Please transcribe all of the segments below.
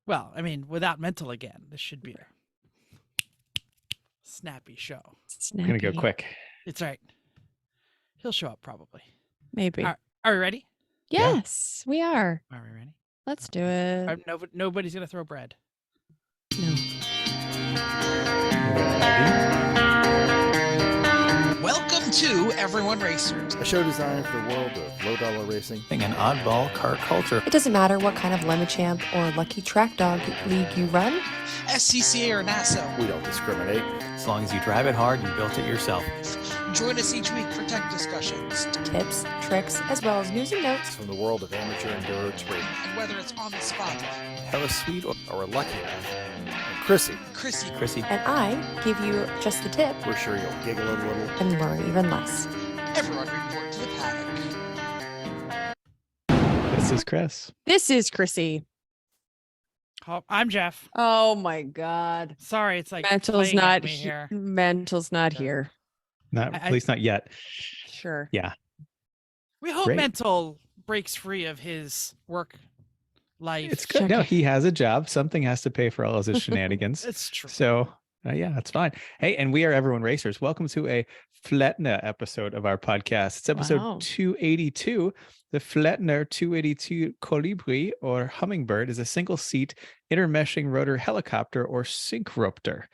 Well, I mean, without mental again, this should be a snappy show. I'm going to go quick. It's all right. He'll show up probably. Maybe. Are we ready? Yes, we are. Are we ready? Let's do it. Nobody's going to throw bread. No. Welcome to Everyone Racers, a show designed for the world of low-dollar racing and oddball car culture. It doesn't matter what kind of Lemon Champ or Lucky Track Dog league you run. SCCA or NASA. We don't discriminate. As long as you drive it hard and built it yourself. Join us each week for tech discussions, tips, tricks, as well as news and notes from the world of amateur endurance racing. And whether it's on the spot, hella sweet or lucky enough. Chrissy. And I give you just the tip. We're sure you'll giggle a little and learn even less. Everyone report to the paddock. This is Chris. This is Chrissy. Oh, I'm Jeff. Oh my God. Sorry, it's like Mental's not here. Mental's not here. At least not yet. Sure. Yeah. We hope Mental breaks free of his work life. It's good. No, he has a job. Something has to pay for all of his shenanigans. It's true. So yeah, that's fine. Hey, and we are Everyone Racers. Welcome to a Flettner episode of our podcast. It's episode 282. The Flettner 282 Colibri or Hummingbird is a single-seat intermeshing rotor helicopter or synchropter.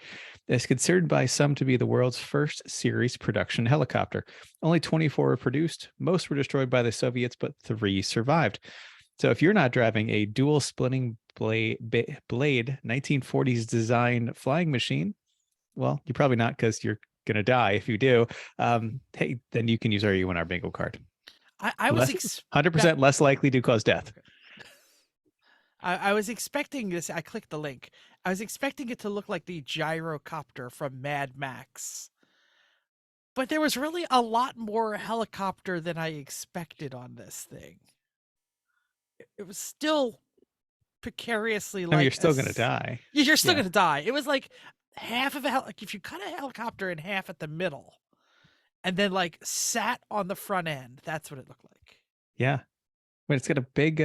It's considered by some to be the world's first series production helicopter. Only 24 were produced. Most were destroyed by the Soviets, but 3 survived. So if you're not driving a dual splitting blade 1940s design flying machine, well, you're probably not, because you're going to die if you do. Hey, then you can use our E1R bingo card. I was 100% less likely to cause death. I was expecting this. I clicked the link. I was expecting it to look like the gyrocopter from Mad Max. But there was really a lot more helicopter than I expected on this thing. It was still precariously like... I mean, you're still going to die. You're still going to die. It was like half of like if you cut a helicopter in half at the middle and then like sat on the front end, that's what it looked like. Yeah. But it's got a big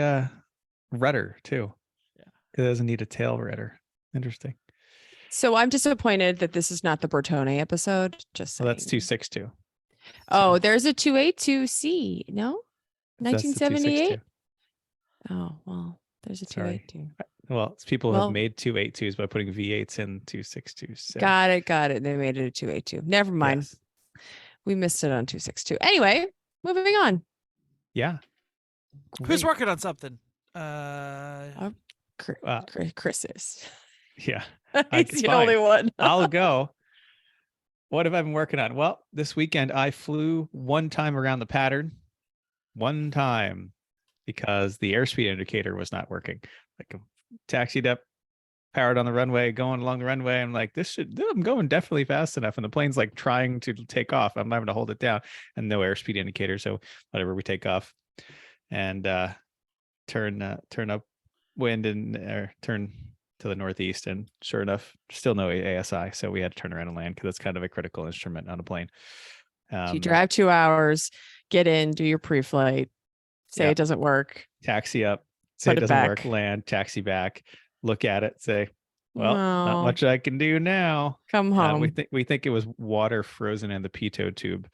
rudder too. Yeah. It doesn't need a tail rudder. Interesting. So I'm disappointed that this is not the Bertone episode. Just well, that's 262. Oh, there's a 282C. No? 1978? Oh, well, there's a 282. Well, it's people who have made 282s by putting V8s in 262s. Got it. They made it a 282. Never mind. Yes. We missed it on 262. Anyway, moving on. Yeah. Who's working on something? Chris is. Yeah. He's the only one. I'll go. What have I been working on? Well, this weekend I flew one time around the pattern. One time. Because the airspeed indicator was not working. Like I taxied up, powered on the runway, going along the runway. I'm like, I'm going definitely fast enough. And the plane's like trying to take off. I'm having to hold it down and no airspeed indicator. So whatever, we take off and turn upwind and turn to the northeast. And sure enough, still no ASI. So we had to turn around and land because it's kind of a critical instrument on a plane. You drive 2 hours, get in, do your pre-flight. Say it doesn't work. Taxi up. Say it doesn't work. Land. Taxi back. Look at it. Say, well, not much I can do now. Come home. We think it was water frozen in the pitot tube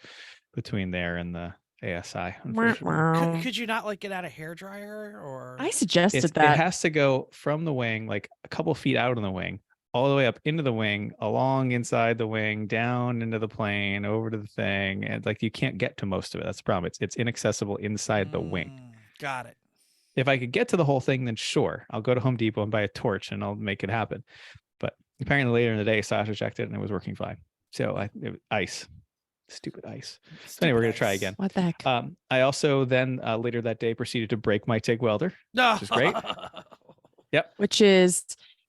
between there and the ASI. Could you not like get out a hairdryer or? I suggested that. It has to go from the wing, like a couple feet out on the wing, all the way up into the wing, along inside the wing, down into the plane, over to the thing. And like, you can't get to most of it. That's the problem. It's inaccessible inside the wing. Got it. If I could get to the whole thing, then sure, I'll go to Home Depot and buy a torch and I'll make it happen. But apparently later in the day, Sasha checked it and it was working fine. So it was ice. Stupid ice. So anyway, we're going to try again. What the heck? I also then later that day proceeded to break my TIG welder, which is great. Yep. Which is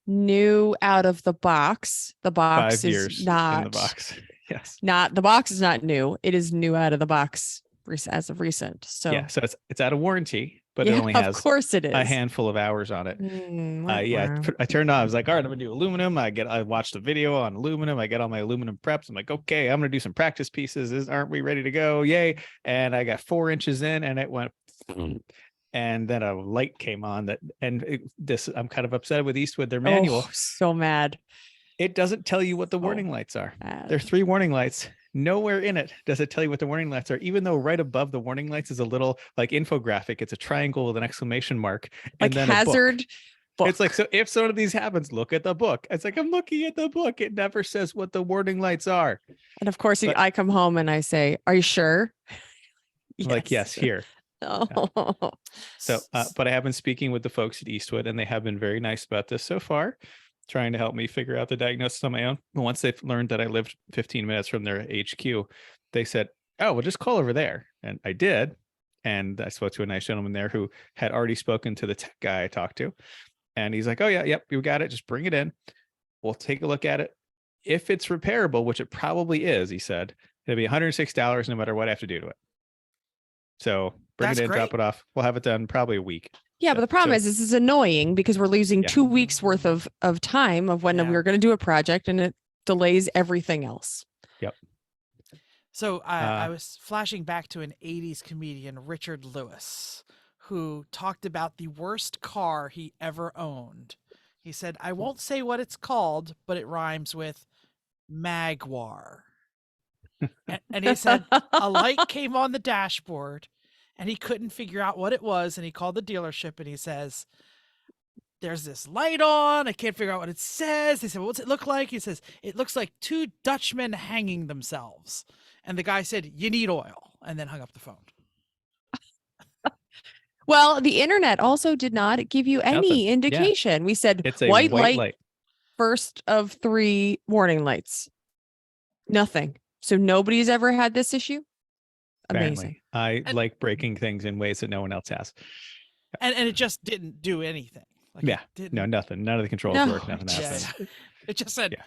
new out of the box. The box 5 years is not in the box. Yes. The box is not new. It is new out of the box as of recent. So yeah, so it's out of warranty, but it only has of course it is a handful of hours on it. I turned on. I was like, all right, I'm gonna do aluminum. I watched the video on aluminum. I get all my aluminum preps. I'm like, okay, I'm gonna do some practice pieces. Aren't we ready to go? Yay. And I got 4 inches in and it went And then a light came on I'm kind of upset with Eastwood, their manual. Oh, so mad. It doesn't tell you what the warning lights are. There are 3 warning lights. Nowhere in it does it tell you what the warning lights are, even though right above the warning lights is a little like infographic. It's a triangle with an exclamation mark. Like and then hazard book. It's like, so if some of these happens, look at the book. It's like, I'm looking at the book. It never says what the warning lights are. And of course, But- I come home and I say, "Are you sure?" Like, yes, here. Oh. So, but I have been speaking with the folks at Eastwood, and they have been very nice about this so far, trying to help me figure out the diagnosis on my own. But once they've learned that I lived 15 minutes from their HQ, they said, "Oh, well, just call over there." And I did. And I spoke to a nice gentleman there who had already spoken to the tech guy I talked to. And he's like, "Oh, yeah, yep, you got it. Just bring it in. We'll take a look at it. If it's repairable, which it probably is," he said, "it'll be $106 no matter what I have to do to it." So bring That's it in, drop great. it off. We'll have it done probably a week. Yeah, but the problem is this is annoying because we're losing Yeah. 2 weeks worth of time of when Yeah. we were going to do a project, and it delays everything else. Yep. So I was flashing back to an 80s comedian, Richard Lewis, who talked about the worst car he ever owned. He said, "I won't say what it's called, but it rhymes with Magwar." And he said a light came on the dashboard and he couldn't figure out what it was. And he called the dealership and he says, "There's this light on. I can't figure out what it says." They said, "Well, what's it look like?" He says, "It looks like 2 Dutchmen hanging themselves." And the guy said, "You need oil," and then hung up the phone. Well, the internet also did not give you any Nothing. Yeah. indication. We said It's a white white light, light. first of 3 warning lights. Nothing. So nobody's ever had this issue. Amazing. Apparently. I like breaking things in ways that no one else has. And it just didn't do anything. Like Yeah. it didn't, No, nothing. None of the controls No, work. Nothing it happened. Yeah. It just said, Yeah.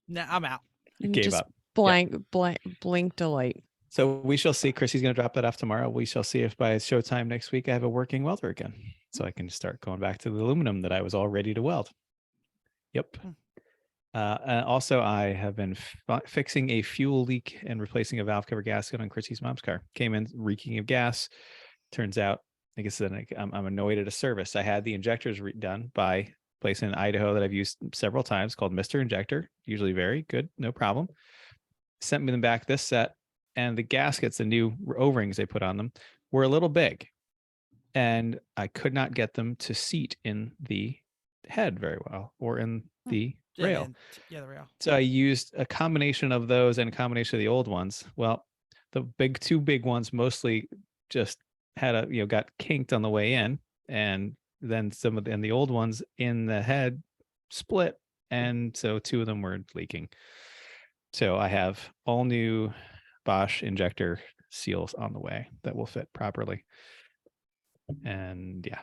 "Nah, I'm out." And Gave just up. blinked a light. So we shall see. Chrissy's going to drop that off tomorrow. We shall see if by showtime next week I have a working welder again, so I can start going back to the aluminum that I was all ready to weld. Yep. And also, I have been fixing a fuel leak and replacing a valve cover gasket on Chrissy's mom's car. Came in reeking of gas. Turns out, I guess I'm annoyed at a service. I had the injectors redone by a place in Idaho that I've used several times called Mr. Injector. Usually very good, no problem. Sent me them back this set, and the gaskets, the new O-rings they put on them, were a little big, and I could not get them to seat in the head very well or in the rail. Yeah, the rail. So I used a combination of those and a combination of the old ones. Well, the 2 big ones mostly just had got kinked on the way in, and then the old ones in the head split, and so 2 of them were leaking. So I have all new Bosch injector seals on the way that will fit properly. And yeah,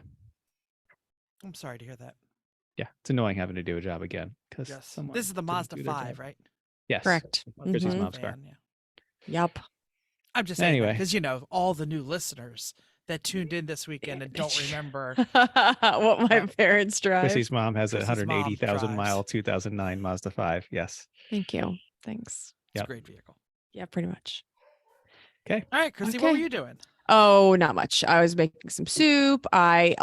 I'm sorry to hear that. it's annoying having to do a job again because Yes. This is the Mazda 5, right? Yes, Correct. Chrissy's Mhm. mom's car. Yeah. Yep. I'm just saying Anyway. because all the new listeners that tuned in this weekend and don't remember. What my parents drive. Chrissy's mom has a Chrissy's mom 180,000 mile drives. 2009 Mazda 5. Yes. Thank you. Thanks. It's Yep. a great vehicle. Yeah, pretty much. All right, Chrissy, what were Okay. you doing? Oh, not much. I was making some soup. I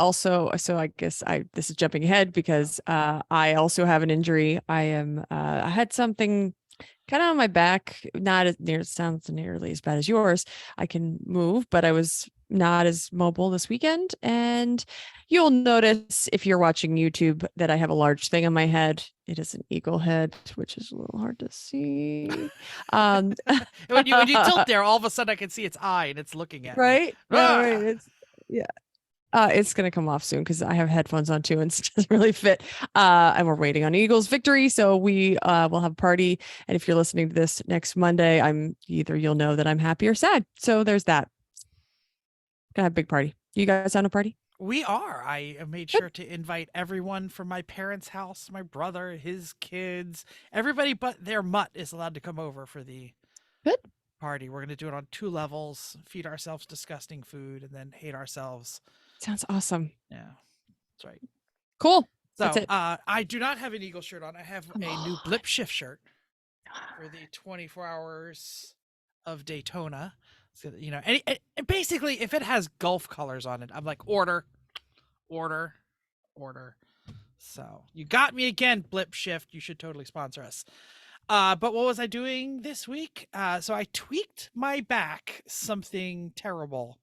guess this is jumping ahead because I also have an injury. I had something kind of on my back, not as near, sounds nearly as bad as yours. I can move, but I was not as mobile this weekend. And you'll notice if you're watching YouTube that I have a large thing on my head. It is an eagle head, which is a little hard to see. When you tilt there, all of a sudden I can see its eye and it's looking at me. Right? Ah! Right. It's gonna come off soon because I have headphones on too and it doesn't really fit. And we're waiting on Eagles victory, so we will have a party. And if you're listening to this next Monday, you'll know that I'm happy or sad. So there's that. Gonna have a big party. You guys on a party? We are. I made sure to invite everyone from my parents' house, my brother, his kids, everybody but their mutt is allowed to come over for the Good. party. We're going to do it on 2 levels, feed ourselves disgusting food, and then hate ourselves. Sounds awesome. Yeah, that's right. Cool. So That's it. I do not have an Eagle shirt on. I have a new Blip Shift shirt for the 24 hours of Daytona. So, and basically, if it has Gulf colors on it, I'm like, order. So you got me again, Blip Shift. You should totally sponsor us. But what was I doing this week? So I tweaked my back, something terrible.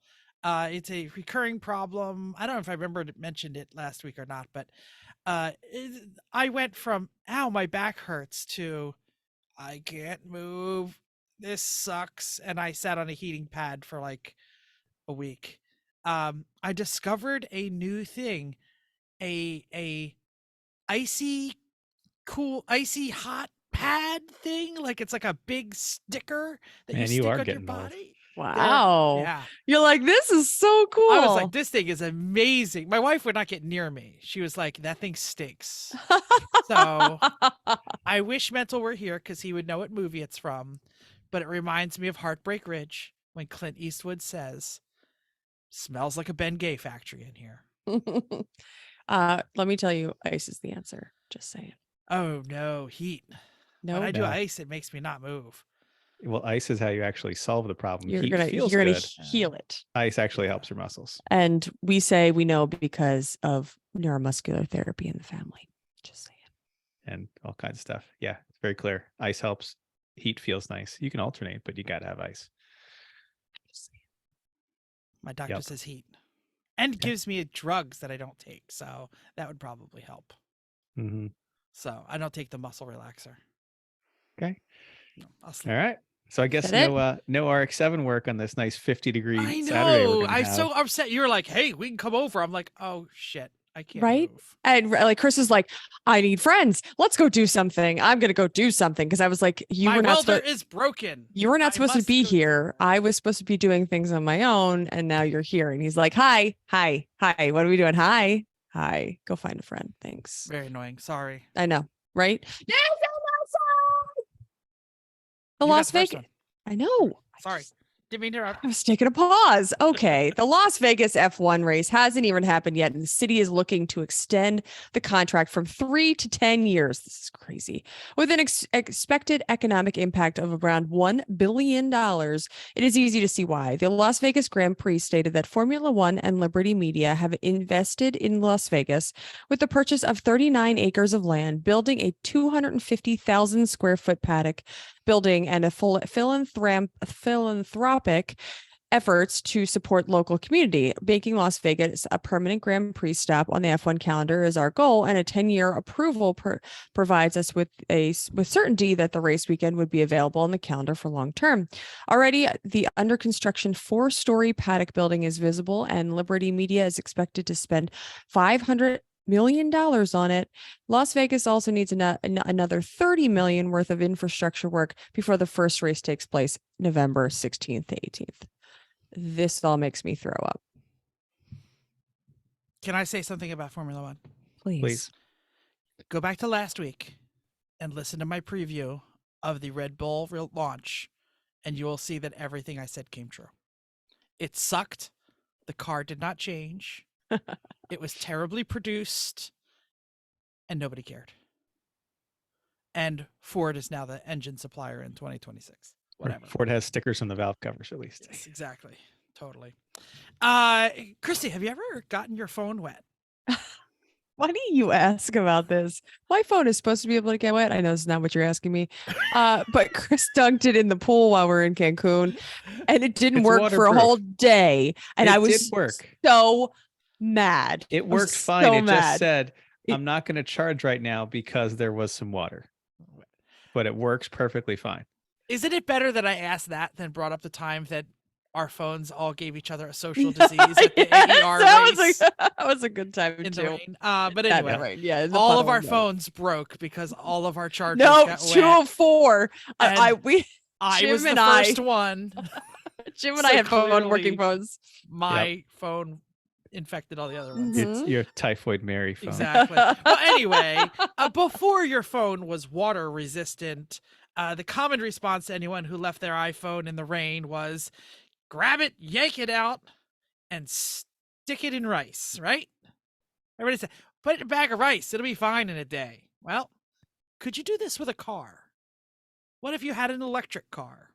It's a recurring problem. I don't know if I mentioned it last week or not, but I went from, ow, my back hurts to, I can't move. This sucks. And I sat on a heating pad for like a week. I discovered a new thing, a icy hot pad thing. Like it's like a big sticker that you Man, stick you are on your getting old. body. Wow. Yeah. You're like, this is so cool. I was like, this thing is amazing. My wife would not get near me. She was like, that thing stinks. So I wish Mental were here because he would know what movie it's from. But it reminds me of Heartbreak Ridge when Clint Eastwood says, smells like a Ben Gay factory in here. Let me tell you, ice is the answer. Just saying. Oh no, heat. No, When I do No. ice, it makes me not move. Well, ice is how you actually solve the problem. you're Heat gonna feels you're gonna good. heal it. Ice actually Yeah. helps your muscles. And we say we know because of neuromuscular therapy in the family. Just saying. And all kinds of stuff. Yeah, it's very clear. Ice helps. Heat feels nice. You can alternate, but you got to have ice. Just saying. My doctor Yep. says heat. And Okay. gives me drugs that I don't take. So that would probably help. Mm-hmm. So I don't take the muscle relaxer. Okay. No, I'll sleep. All right. So I guess That no RX-7 work on this nice 50-degree I Saturday we're know. gonna I'm have. so upset. You were like, hey, we can come over. I'm like, oh shit. I can't Right? move. And like Chris is like, I need friends. Let's go do something. I'm gonna go do something because I was like, My were not welder is broken. you were not I supposed to must be go do here. it. I was supposed to be doing things on my own, and now you're here. And he's like, hi. What are we doing? Hi. Go find a friend. Thanks. Very annoying. Sorry. I know, right? Yes, the You got Las the first Vegas. one. I know. Sorry. Didn't mean to interrupt. I was taking a pause. Okay. The Las Vegas F1 race hasn't even happened yet, and the city is looking to extend the contract from 3 to 10 years. This is crazy. With an expected economic impact of around $1 billion, it is easy to see why. The Las Vegas Grand Prix stated that Formula One and Liberty Media have invested in Las Vegas with the purchase of 39 acres of land, building a 250,000 square foot paddock building, and a philanthropic efforts to support local community. Making Las Vegas a permanent Grand Prix stop on the F1 calendar is our goal, and a 10-year approval provides us with certainty that the race weekend would be available on the calendar for long term. Already, the under construction 4-story paddock building is visible, and Liberty Media is expected to spend $500 million on it. Las Vegas also needs another $30 million worth of infrastructure work before the first race takes place November 16th to 18th. This all makes me throw up. Can I say something about Formula One? Please. Go back to last week and listen to my preview of the Red Bull launch, and you will see that everything I said came true. It sucked. The car did not change. It was terribly produced, and nobody cared. And Ford is now the engine supplier in 2026. Whatever. Ford has stickers on the valve covers at least. Yes, exactly. Totally. Chrissy, have you ever gotten your phone wet? Why do you ask about this? My phone is supposed to be able to get wet. I know it's not what you're asking me. But Chris dunked it in the pool while we were in Cancun, and it didn't It's work for a waterproof. whole day. And It I was did work. so mad. It I was worked fine. so It just mad. said, It- I'm not going to charge right now because there was some water. But it works perfectly fine. Isn't it better that I asked that than brought up the time that our phones all gave each other a social disease at the Yes, E1R that race was a good time in the too. rain? But Yeah, anyway, right. Yeah, in the all puddle, of our no. phones broke because all of our chargers No, got wet. 204. I And I Jim was the and I- first one. Jim and So I had phone clearly- working phones. My phone infected all the other ones. Mhm. It's your Typhoid Mary phone. Exactly. Well, anyway, before your phone was water resistant, the common response to anyone who left their iPhone in the rain was grab it, yank it out, and stick it in rice, right? Everybody said, put it in a bag of rice. It'll be fine in a day. Well, could you do this with a car? What if you had an electric car?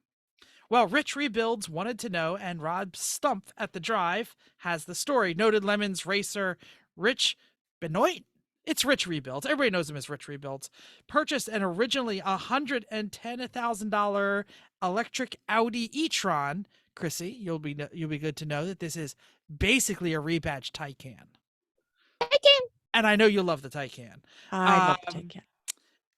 Well, Rich Rebuilds wanted to know, and Rob Stumpf at the Drive has the story. Noted Lemons racer Rich Benoit. It's Rich Rebuilds. Everybody knows him as Rich Rebuilds. Purchased an originally $110,000 electric Audi e-tron. Chrissy, you'll be good to know that this is basically a rebadged Taycan. And I know you love the Taycan. I love the Taycan.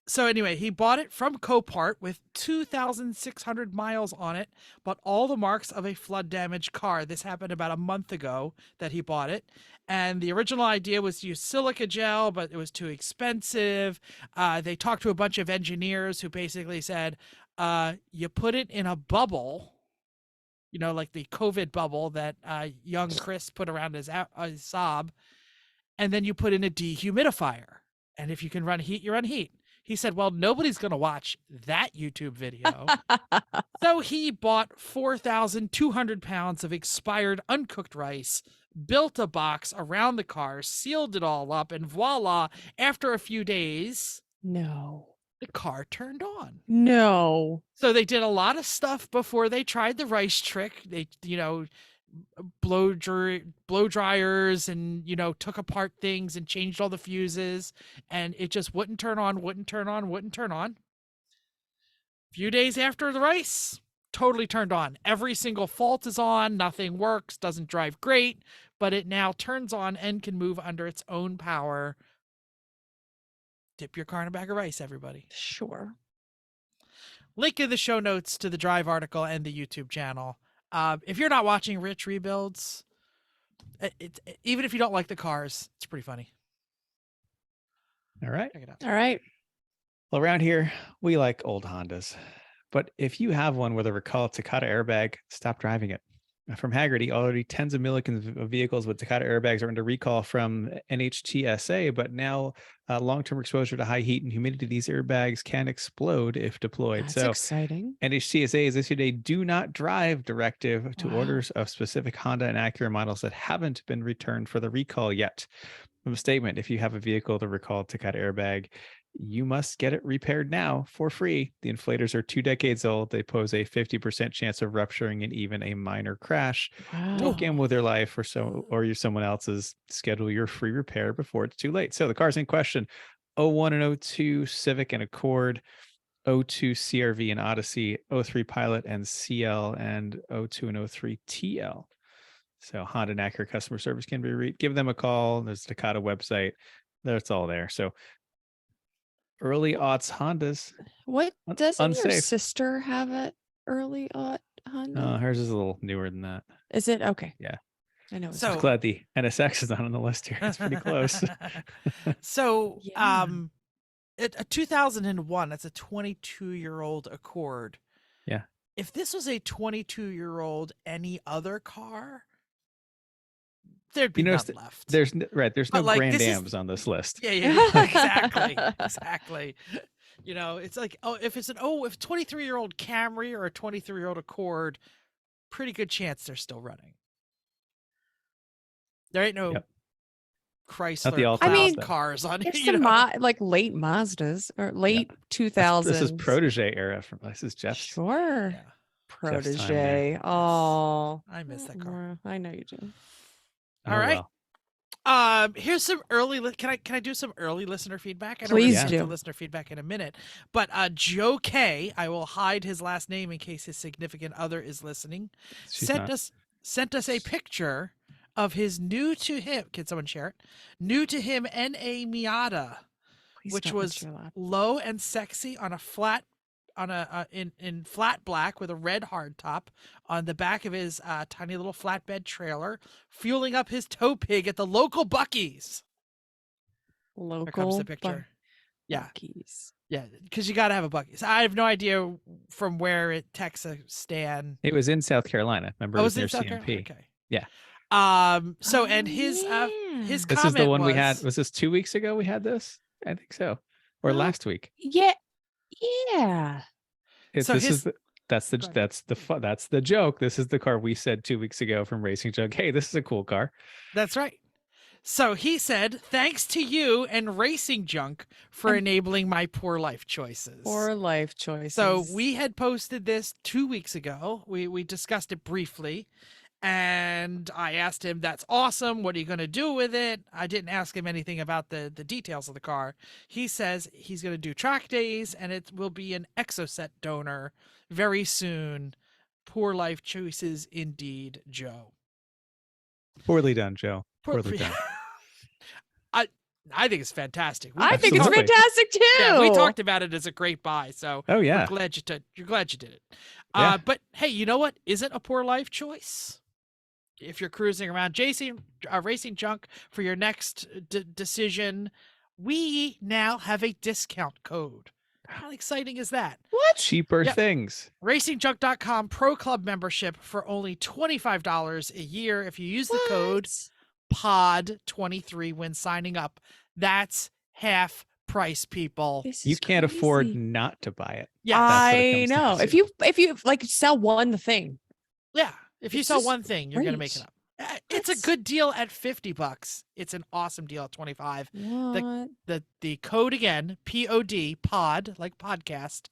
So anyway, he bought it from Copart with 2,600 miles on it, but all the marks of a flood damaged car. This happened about a month ago that he bought it. And the original idea was to use silica gel, but it was too expensive. They talked to a bunch of engineers who basically said, you put it in a bubble, like the COVID bubble that young Chris put around his Saab, and then you put in a dehumidifier. And if you can run heat, you run heat. He said, well, nobody's going to watch that YouTube video. So he bought 4,200 pounds of expired uncooked rice, built a box around the car, sealed it all up, and voila, after a few days, No. the car turned on. No. So they did a lot of stuff before they tried the rice trick. They, blow dryers and took apart things and changed all the fuses, and it just wouldn't turn on. Few days after the race, totally turned on. Every single fault is on, nothing works, doesn't drive great, but it now turns on and can move under its own power. Dip your car in a bag of rice, everybody. Sure. Link in the show notes to the Drive article and the YouTube channel. If you're not watching Rich Rebuilds, even if you don't like the cars, it's pretty funny. All right. Check it out. All right. Well, around here, we like old Hondas. But if you have one with a recalled Takata airbag, stop driving it. From Haggerty, already tens of millions of vehicles with Takata airbags are under recall from NHTSA, but now long-term exposure to high heat and humidity, these airbags can explode if deployed. That's so exciting. NHTSA has issued a do not drive directive to orders of specific Honda and Acura models that haven't been returned for the recall yet. From a statement, if you have a vehicle with a recalled Takata airbag, you must get it repaired now for free. The inflators are 2 decades old. They pose a 50% chance of rupturing and even a minor crash. Wow. Don't gamble with your life or someone else's. Schedule your free repair before it's too late. So the cars in question: 01 and 02 Civic and Accord, 02 CRV and Odyssey, 03 Pilot and CL, and 02 and 03 TL. So Honda and Acura customer service can be reached. Give them a call. There's the Takata website. That's all there. So early aughts Hondas. What doesn't your unsafe. sister have it? Early Honda? Hers is a little newer than that. Is it? Okay. Yeah. I know. So- I'm glad the NSX is not on the list here. It's pretty close. So, Yeah. a 2001, that's a 22-year-old Accord. Yeah. If this was a 22-year-old any other car, there'd be none left. There's no But, like, Grand this is- Ams on this list. Yeah, exactly. It's like, if it's 23-year-old Camry or a 23-year-old Accord, pretty good chance they're still running. There ain't no Yep. Chrysler all Cloud mean, cars on There's it. some like late Mazdas or late 2000s. This is Protege era. This is Jeff's. Sure. Yeah, Jeff's time Protege. there. Oh. I miss that car. I know you do. All right. well. Here's some early. Can I do some early listener feedback? I know Please we're gonna get to do. listener feedback in a minute, but Joe K. I will hide his last name in case his significant other is listening. She's sent not. us a picture of his new to him. Can someone share it? New to him NA Miata, Please which don't was let your lap- low and sexy on a flat. In flat black with a red hardtop on the back of his tiny little flatbed trailer, fueling up his tow pig at the local Buc-ee's. local. Here comes the picture. Yeah, Buc-ee's. yeah, because you got to have a Buc-ee's. I have no idea from where it Texas Stan. It was in South Carolina. Remember, it was near in South CMP. Carolina? Okay. Yeah. So and his yeah. his This comment is the one was, we had. Was this 2 weeks ago? We had this. I think so, or No. last week. Yeah. Yeah. So This his- is the. That's Go ahead. that's the joke. This is the car we said 2 weeks ago from Racing Jug. Hey, this is a cool car. That's right. So he said, thanks to you and Racing Junk for enabling my poor life choices. Poor life choices. So we had posted this 2 weeks ago. We discussed it briefly. And I asked him, that's awesome. What are you going to do with it? I didn't ask him anything about the details of the car. He says he's going to do track days and it will be an Exoset donor very soon. Poor life choices indeed, Joe. Poorly done, Joe. Poorly done. I think it's fantastic. I think it's Absolutely. fantastic too. Yeah, we talked about it as a great buy, so Oh yeah. you're glad you did it. Yeah. But hey, you know what? Isn't a poor life choice? If you're cruising around Racing Junk for your next decision, we now have a discount code. How exciting is that? What? Cheaper Yep. things. RacingJunk.com Pro Club membership for only $25 a year if you use the code POD23 when signing up. That's half price, people. This You is can't afford crazy. not to buy it. Yeah, That's what I it comes know. down to. If you like sell one thing, yeah. If you It's sell just one thing, you're gonna make great. it up. It's a That's- good deal at $50. It's an awesome deal at 25. what? The code again, POD pod like podcast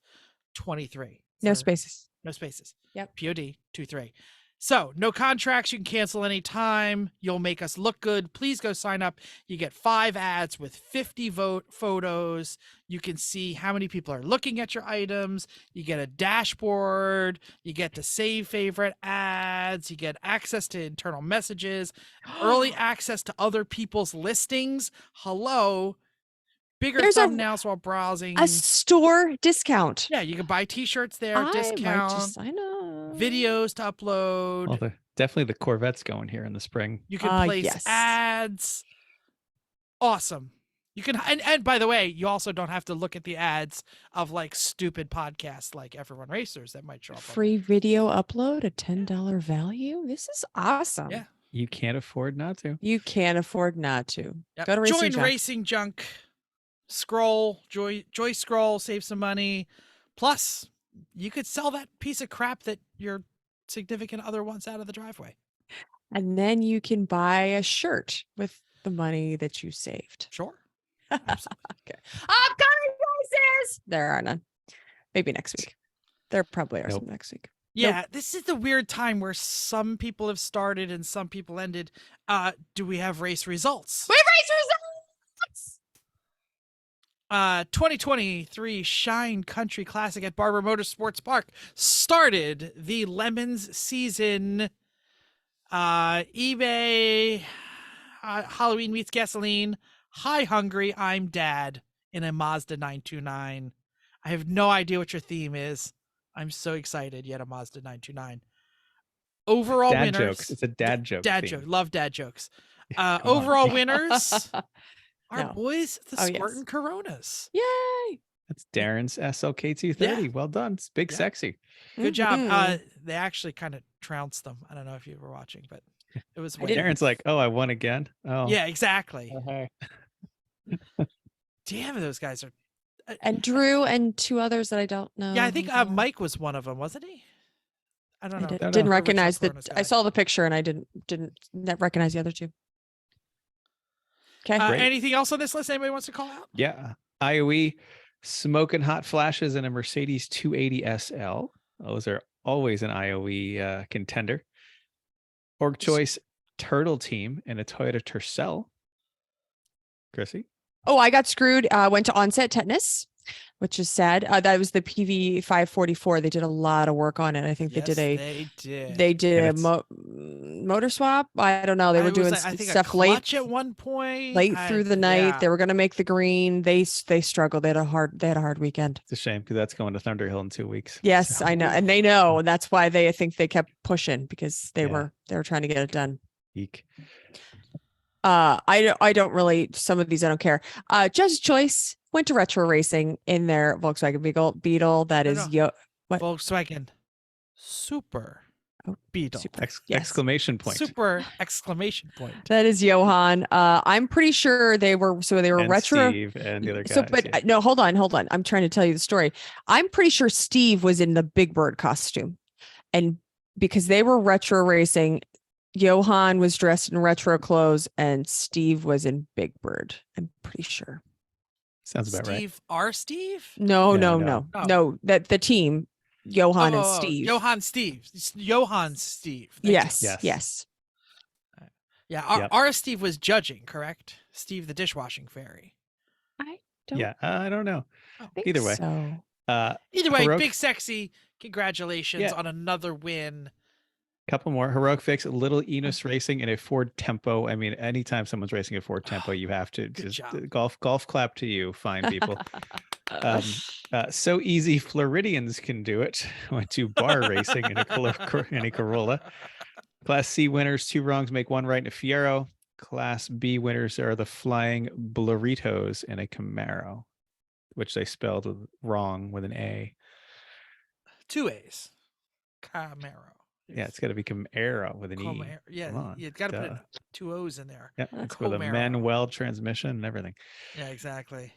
23. No for- spaces. No spaces. Yep. POD 23. So no contracts. You can cancel anytime. You'll make us look good. Please go sign up. You get 5 ads with 50 photos. You can see how many people are looking at your items. You get a dashboard. You get to save favorite ads. You get access to internal messages, early access to other people's listings. Hello. Bigger There's a- thumbnails while browsing. A store discount. Yeah, you can buy t-shirts there, I discount, know. videos to upload. Well, definitely the Corvette's going here in the spring. You can place yes. ads. Awesome. You can, and by the way, you also don't have to look at the ads of like stupid podcasts like Everyone Racers that might show up. on Free video upload, a $10 value. This is awesome. Yeah. You can't afford not to. You can't afford not to. Yep. Go to Racing Join Junk. Racing Junk. Scroll, joy scroll, save some money. Plus, you could sell that piece of crap that your significant other wants out of the driveway. And then you can buy a shirt with the money that you saved. Sure. Okay. Upcoming prices. There are none. Maybe next week. There probably are Nope. some next week. Yeah, this is the weird time where some people have started and some people ended. Do we have race results? We race results. 2023 Shine Country Classic at Barber Motorsports Park started the Lemons season. eBay, Halloween Meets Gasoline, Hi Hungry, I'm Dad in a Mazda 929. I have no idea what your theme is. I'm so excited. Yet a Mazda 929. Overall Dad winners. jokes. It's a dad joke. Dad theme. joke. Love dad jokes. Come on. Overall winners. Our No. boys, the Oh, yes. Spartan Coronas. Yay. That's Darren's SLK 230. Well done. It's big, Yeah. sexy. Good job. Mhm. They actually kind of trounced them. I don't know if you were watching, but it was. I didn't. Darren's like, oh, I won again. Oh, Yeah, exactly. Okay. Damn, those guys are. And Drew and 2 others that I don't know. Yeah, I think who they are. Mike was one of them, wasn't he? I don't I know. didn't know. didn't The recognize original the. Coronas I guy. saw the picture and I didn't recognize the other 2. Okay. Great. Anything else on this list anybody wants to call out? Yeah. IOE smoking hot flashes in a Mercedes 280 SL. Those are always an IOE contender. Org Choice Turtle Team and a Toyota Tercel. Chrissy? Oh, I got screwed. Went to onset tetanus, which is sad. That was the PV 544. They did a lot of work on it. I think Yes, they did And a motor swap. I don't know. They were doing I think stuff a late clutch at one point. late through the night. Yeah. They were going to make the green. They struggled. They had a hard weekend. It's a shame because that's going to Thunderhill in 2 weeks. Yes, So, I know. And they know. And that's why I think they kept pushing because they Yeah. were trying to get it done. eek. I don't really, some of these I don't care. Judge's Choice went to retro racing in their Volkswagen Beetle. That No, is no. What? Volkswagen Super Oh, Beetle. super. Yes. Exclamation point. Super exclamation point. That is Johan. I'm pretty sure they were And retro. Steve and the other guys. So, but yeah. no, hold on. I'm trying to tell you the story. I'm pretty sure Steve was in the Big Bird costume, and because they were retro racing, Johan was dressed in retro clothes and Steve was in Big Bird. I'm pretty sure. Sounds about right. Steve R. Steve? No, No, no, no. no, no. That the team, Johan and Steve. Johan Steve. Johan Steve. Thank you. Yes, Yes. yes. Yeah, Yep. our Steve was judging, correct? Steve the dishwashing fairy. I don't Yeah, I don't know. think Either way. so. Either way, Heroic- big sexy. Congratulations Yeah. on another win. Couple more. Heroic Fix, Little Enos Racing in a Ford Tempo. I mean, anytime someone's racing a Ford Tempo, you have to Good just job. golf clap to you, fine people. So easy, Floridians can do it. Went to bar racing in a Corolla. Class C winners, 2 wrongs make 1 right in a Fiero. Class B winners are the Flying Blurritos in a Camaro, which they spelled wrong with an A. 2 A's. Camaro. Yeah, it's got to be Camaro with an E. Camaro. Yeah, Come on, you got to put duh. 2 O's in there. Yeah, it's with a Camaro. Manuel transmission and everything. Yeah, exactly.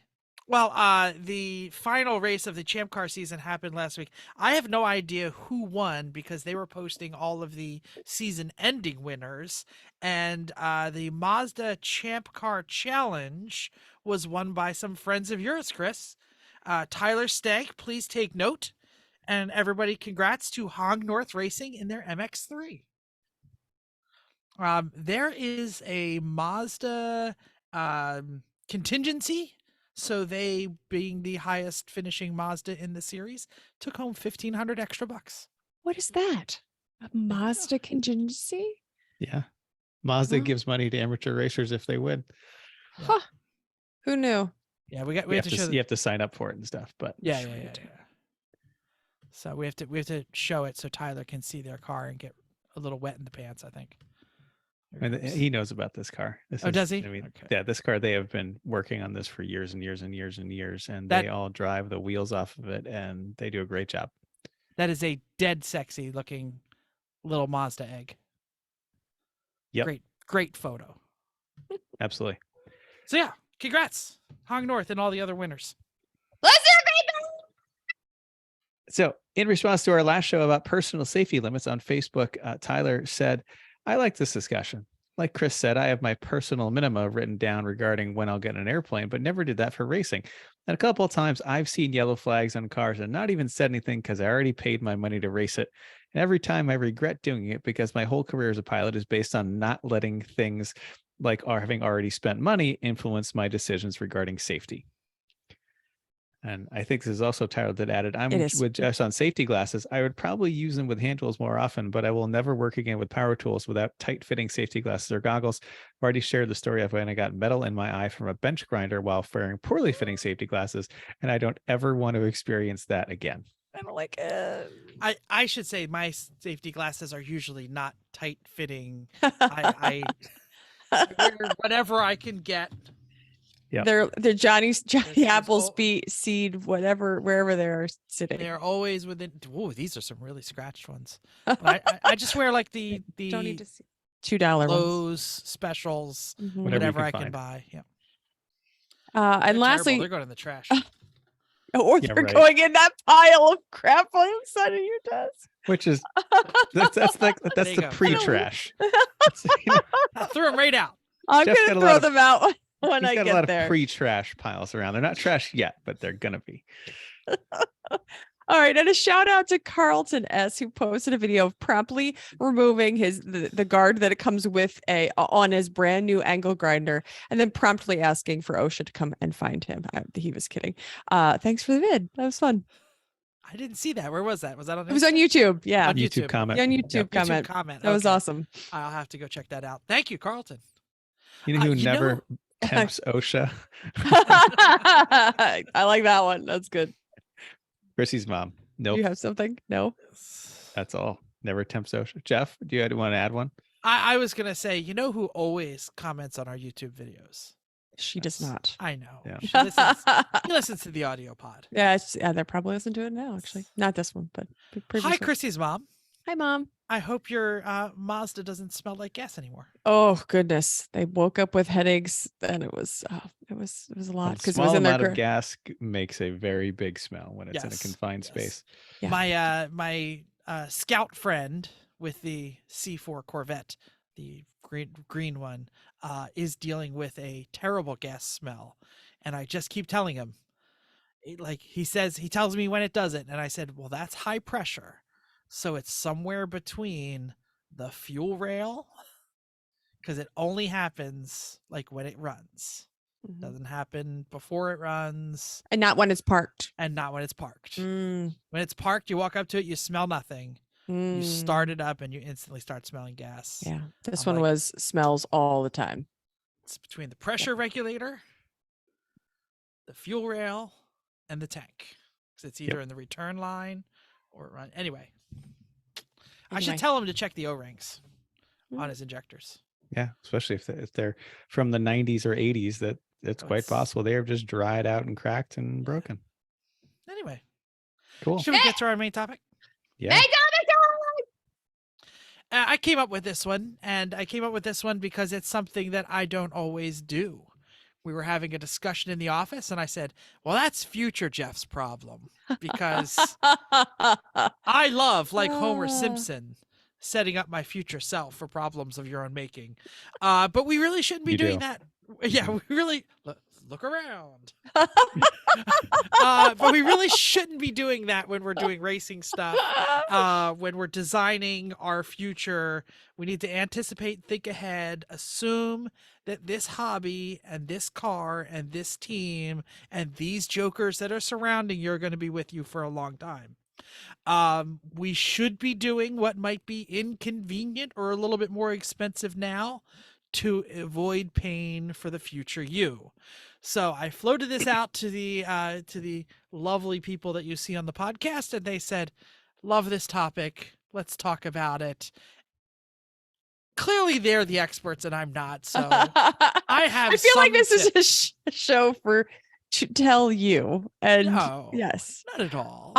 Well, the final race of the Champ Car season happened last week. I have no idea who won because they were posting all of the season-ending winners, and the Mazda Champ Car Challenge was won by some friends of yours, Chris. Tyler Stank, please take note, and everybody, congrats to Hong North Racing in their MX-3. There is a Mazda contingency. So they, being the highest finishing Mazda in the series, took home $1,500 extra bucks. What is that? A Mazda contingency? Yeah. Mazda Huh? gives money to amateur racers if they win. Huh. Who knew? Yeah, we You have have to to, show. you have to sign up for it and stuff, but Yeah. sure. So we have to show it so Tyler can see their car and get a little wet in the pants, I think. There And it goes. he knows about this car. Does he? I mean, Okay. yeah, this car, they have been working on this for years and years and years and years, and That- they all drive the wheels off of it, and they do a great job. That is a dead sexy looking little Mazda egg. Yep. Great photo. Absolutely. So yeah, congrats, Hong North and all the other winners. So, in response to our last show about personal safety limits on Facebook, Tyler said, I like this discussion. Like Chris said, I have my personal minima written down regarding when I'll get an airplane, but never did that for racing. And a couple of times I've seen yellow flags on cars and not even said anything because I already paid my money to race it. And every time I regret doing it because my whole career as a pilot is based on not letting things like having already spent money influence my decisions regarding safety. And I think this is also Tyler that added, I'm with Jess on safety glasses. I would probably use them with hand tools more often, but I will never work again with power tools without tight fitting safety glasses or goggles. I've already shared the story of when I got metal in my eye from a bench grinder while wearing poorly fitting safety glasses. And I don't ever want to experience that again. I don't like I should say my safety glasses are usually not tight fitting. I wear whatever I can get. Yep. They're Johnny There's Apple's seed, whatever, wherever they're sitting. They're always within. Oh, these are some really scratched ones. But I just wear like the Don't need to see $2 Lowe's ones. specials, Mhm. whatever I find. can buy. Yeah. And They're lastly, terrible. They're going in the trash. or Yeah, they're right. going in that pile of crap on the side of your desk. Which is that's There the you go. pre-trash. I threw them right out. I'm Jeff's gonna got a throw lot of- them out when He's I got a lot get there. of pre-trash piles around. They're not trash yet, but they're gonna be. All right, and a shout out to Carlton S, who posted a video of promptly removing the guard that it comes with on his brand new angle grinder, and then promptly asking for OSHA to come and find him. He was kidding. Thanks for the vid. That was fun. I didn't see that. Where was that? Was that on? It was on Instagram? YouTube. Yeah, On YouTube comment. yeah, on YouTube Yep. comment. YouTube comment. That was Okay. awesome. I'll have to go check that out. Thank you, Carlton. You know who you never know- tempts OSHA? I like that one. That's good. Chrissy's mom. Nope. Do you have something? No. That's all. Never tempts OSHA. Jeff, do you want to add one? I was gonna say, you know who always comments on our YouTube videos? She does not. I know. Yeah. He listens to the audio pod. Yeah, they're probably listening to it now, actually. Not this one, but previous Hi, one. Chrissy's mom. Hi, Mom. I hope your Mazda doesn't smell like gas anymore. Oh goodness, they woke up with headaches, and it was a lot A because it small was in their amount of gas makes a very big smell when it's in a Yes, confined yes. space. Yeah. My scout friend with the C4 Corvette the green one, is dealing with a terrible gas smell, and I just keep telling him, like he tells me when it does it, and I said, well, that's high pressure, so it's somewhere between the fuel rail, because it only happens like when it runs. Doesn't happen before it runs, And not when it's parked. and not when it's parked. Mm, When it's parked, you walk up to it, you smell nothing. You start mm. it up and you instantly start smelling gas. Yeah, this I'm one like, was smells all the time. it's between the pressure regulator, the fuel rail, and the tank. So it's either in the return line or run. Anyway, I should tell him to check the O-rings on his injectors. Yeah, especially if they're from the 90s or 80s, that's quite possible they are just dried out and cracked and broken. Anyway, cool. Should we get to our main topic? Yeah. I came up with this one, and I came up with this one because it's something that I don't always do. We were having a discussion in the office, and I said, well, that's future Jeff's problem, because I love, like Homer Simpson, setting up my future self for problems of your own making. But we really shouldn't be doing that. Yeah, we really look around. But we really shouldn't be doing that when we're doing racing stuff. When we're designing our future, we need to anticipate, think ahead, assume that this hobby and this car and this team and these jokers that are surrounding you are going to be with you for a long time. We should be doing what might be inconvenient or a little bit more expensive now to avoid pain for the future you. So I floated this out to the lovely people that you see on the podcast, and they said, love this topic. Let's talk about it. Clearly they're the experts and I'm not. So I feel like this is a show to tell you. And no, yes, not at all.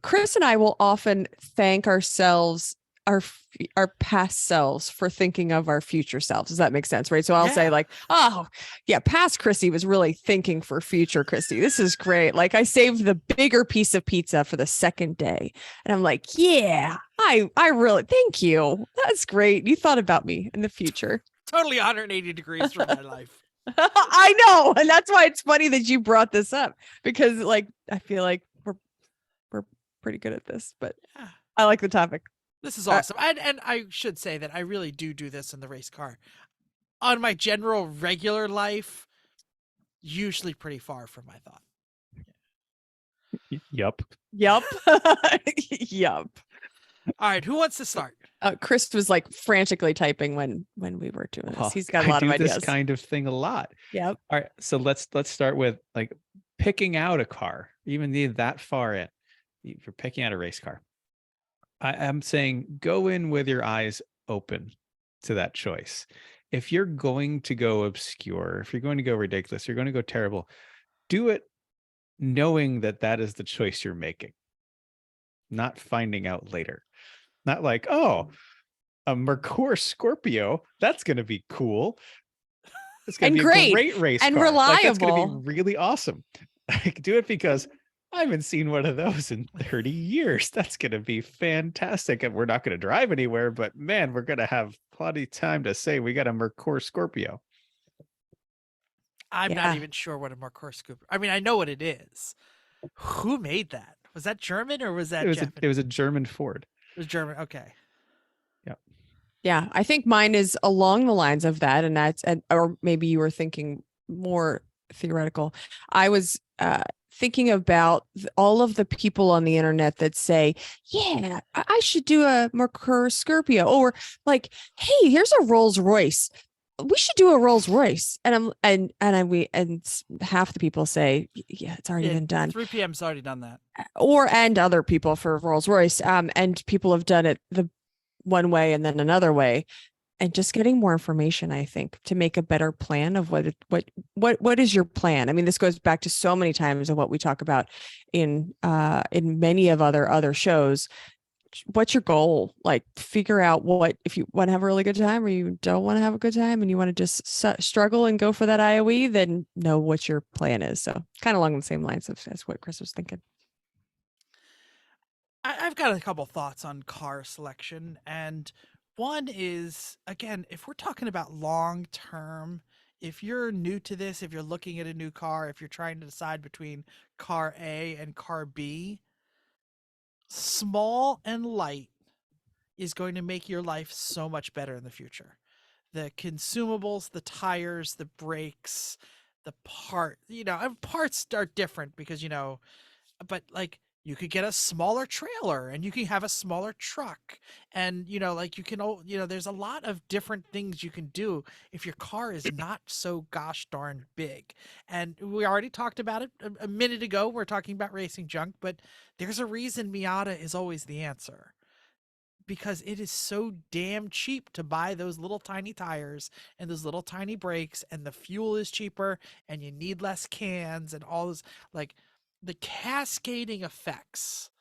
Chris and I will often thank ourselves, our past selves, for thinking of our future selves. Does that make sense? Right. So I'll say like, oh yeah, past Chrissy was really thinking for future Chrissy. This is great. Like I saved the bigger piece of pizza for the second day. And I'm like, yeah, I really, thank you. That's great. You thought about me in the future. Totally 180 degrees from my life. I know. And that's why it's funny that you brought this up, because like, I feel like we're pretty good at this, but I like the topic. This is awesome. And I should say that I really do this in the race car. On my general regular life, usually pretty far from my thought. Yup. Yup. All right, who wants to start? Chris was like frantically typing when we were doing this. He's got a lot of I do ideas. this kind of thing a lot. Yep. All right, so let's start with like picking out a car, even that far in. If you're picking out a race car, I am saying go in with your eyes open to that choice. If you're going to go obscure, if you're going to go ridiculous, you're going to go terrible, do it knowing that is the choice you're making, not finding out later. Not like, oh, a Merkur Scorpio, that's going to be cool. It's going to be a great race and car. reliable. Like, that's going to be really awesome. Like, do it because I haven't seen one of those in 30 years. That's going to be fantastic. And we're not going to drive anywhere, but man, we're going to have plenty of time to say we got a Merkur Scorpio. I'm not even sure what a Merkur Scorpio. I mean, I know what it is. Who made that? Was that German or was that Japanese? It was a German Ford. It was German. Okay. Yeah, I think mine is along the lines of that, and or maybe you were thinking more theoretical. I was thinking about all of the people on the internet that say, yeah, I should do a Merkur Scorpio, or like, hey, here's a Rolls Royce. We should do a Rolls Royce. And half the people say, yeah, it's already been done. 3 p.m.'s already done that. And other people for Rolls Royce. And people have done it the one way and then another way. And just getting more information, I think, to make a better plan of what is your plan. I mean, this goes back to so many times of what we talk about in many of other shows. What's your goal? Like, figure out what, if you want to have a really good time or you don't want to have a good time and you want to just struggle and go for that IOE, then know what your plan is. So kind of along the same lines as what Chris was thinking. I've got a couple thoughts on car selection, and One is, again, if we're talking about long term, if you're new to this, if you're looking at a new car, if you're trying to decide between car A and car B, small and light is going to make your life so much better in the future. The consumables, the tires, the brakes, the parts are different because, but like you could get a smaller trailer and you can have a smaller truck and like you can there's a lot of different things you can do if your car is not so gosh darn big. And we already talked about it a minute ago. We're talking about racing junk, but there's a reason Miata is always the answer, because it is so damn cheap to buy those little tiny tires and those little tiny brakes, and the fuel is cheaper and you need less cans and all those, like, the cascading effects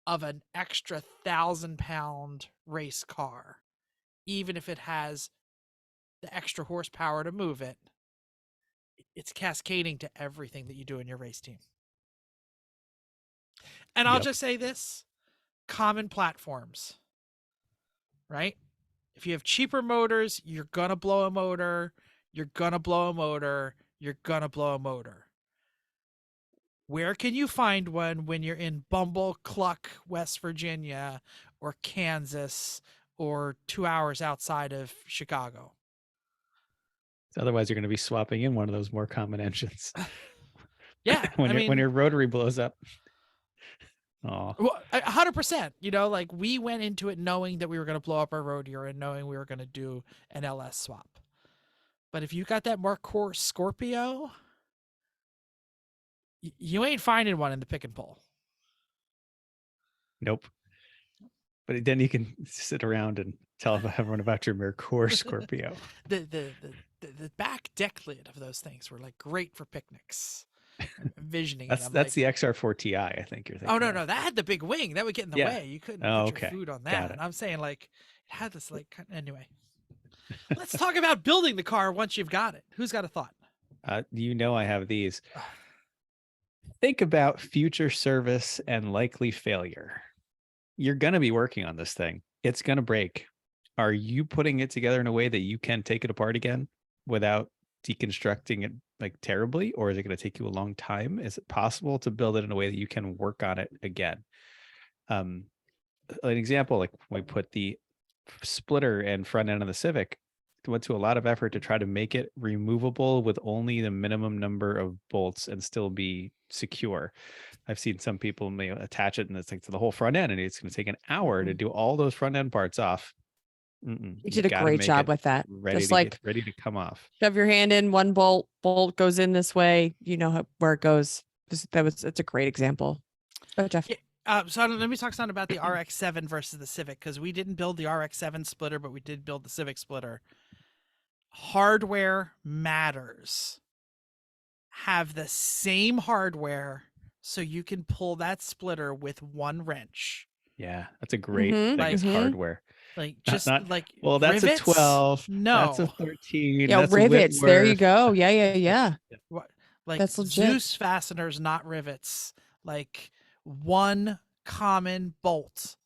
of an extra 1,000-pound race car, even if it has the extra horsepower to move it, it's cascading to everything that you do in your race team. And I'll just say this, common platforms, right? If you have cheaper motors, you're going to blow a motor, you're going to blow a motor, you're going to blow a motor. Where can you find one when you're in Bumble Cluck, West Virginia, or Kansas, or 2 hours outside of Chicago? Otherwise, you're going to be swapping in one of those more common engines. Yeah. when your rotary blows up. Oh, well, 100%. Like, we went into it knowing that we were going to blow up our Roadier and knowing we were going to do an LS swap. But if you got that Merkur Scorpio, you ain't finding one in the pick and pull. Nope. But then you can sit around and tell everyone about your Merkur Scorpio. The back deck lid of those things were like great for picnics. I'm envisioning that's like, the XR4 Ti, I think you're thinking. Oh no, that had the big wing that would get in the way. You couldn't put your food on that. And I'm saying, like, it had this anyway. Let's talk about building the car once you've got it. Who's got a thought? I have these. Think about future service and likely failure. You're going to be working on this thing. It's going to break. Are you putting it together in a way that you can take it apart again without deconstructing it like terribly? Or is it going to take you a long time? Is it possible to build it in a way that you can work on it again? An example, like we put the splitter and front end of the Civic, went to a lot of effort to try to make it removable with only the minimum number of bolts and still be secure. I've seen some people may attach it and it's like to the whole front end, and it's going to take an hour to do all those front end parts off. You did a great job with that. Ready to come off. Shove your hand in, one bolt goes in this way. You know where it goes. It's a great example. Oh, Jeff. Yeah. So let me talk something about the RX-7 versus the Civic, because we didn't build the RX-7 splitter, but we did build the Civic splitter. Hardware matters. Have the same hardware so you can pull that splitter with one wrench. Yeah, that's a great thing. Is hardware. Like, just like, well, that's rivets? a 12. No, that's a 13. Yeah, that's rivets. There you go. Yeah. Like, that's legit. Zeus fasteners, not rivets. Like, one common bolt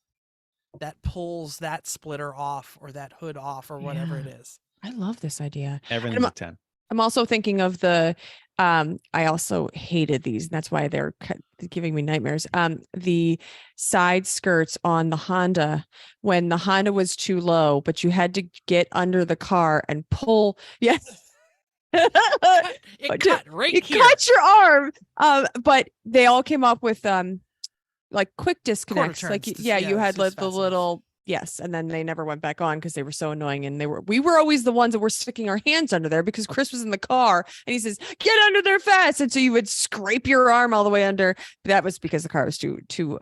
that pulls that splitter off or that hood off or whatever it is. I love this idea. Everything's a 10. I'm also thinking of the, I also hated these, and that's why they're giving me nightmares. The side skirts on the Honda, when the Honda was too low, but you had to get under the car and pull. Yes. It cut right here. Cut your arm. But they all came up with like quick disconnects. Like, you had the little. Yes, and then they never went back on because they were so annoying, and we were always the ones that were sticking our hands under there because Chris was in the car and he says, "Get under there fast," and so you would scrape your arm all the way under. That was because the car was too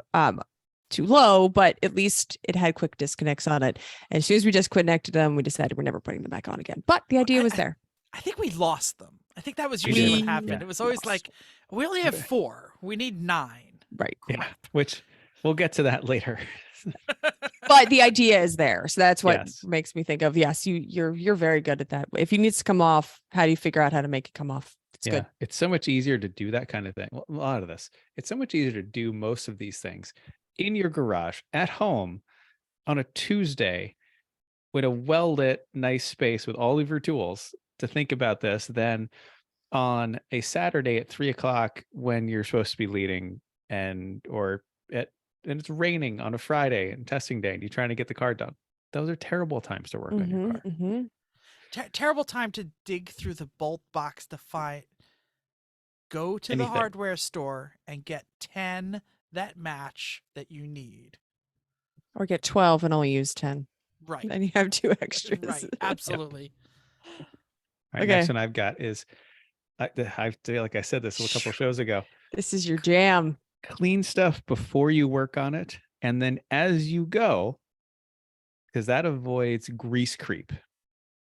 low, but at least it had quick disconnects on it. And as soon as we disconnected them, we decided we're never putting them back on again. But the idea was there. I think we lost them. I think that was usually what happened. Yeah, it was always like, we only have 4. We need 9. Right. Yeah. Which we'll get to that later. But the idea is there. So that's what makes me think of, yes, you're very good at that. If it needs to come off, how do you figure out how to make it come off? It's good. It's so much easier to do that kind of thing. Well, a lot of this, it's so much easier to do most of these things in your garage at home on a Tuesday with a well-lit, nice space with all of your tools to think about this than on a Saturday at 3 o'clock when you're supposed to be leading and it's raining on a Friday and testing day and you're trying to get the car done. Those are terrible times to work on your car. Terrible time to dig through the bolt box to find. Go to the Anything. hardware store and get 10 that match that you need. Or get 12 and only use 10. Right. Then you have 2 extras. Right. Absolutely. All right, Okay. next one I've got is, I feel like I said this a couple shows ago. This is your jam. Clean stuff before you work on it, and then as you go, because that avoids grease creep.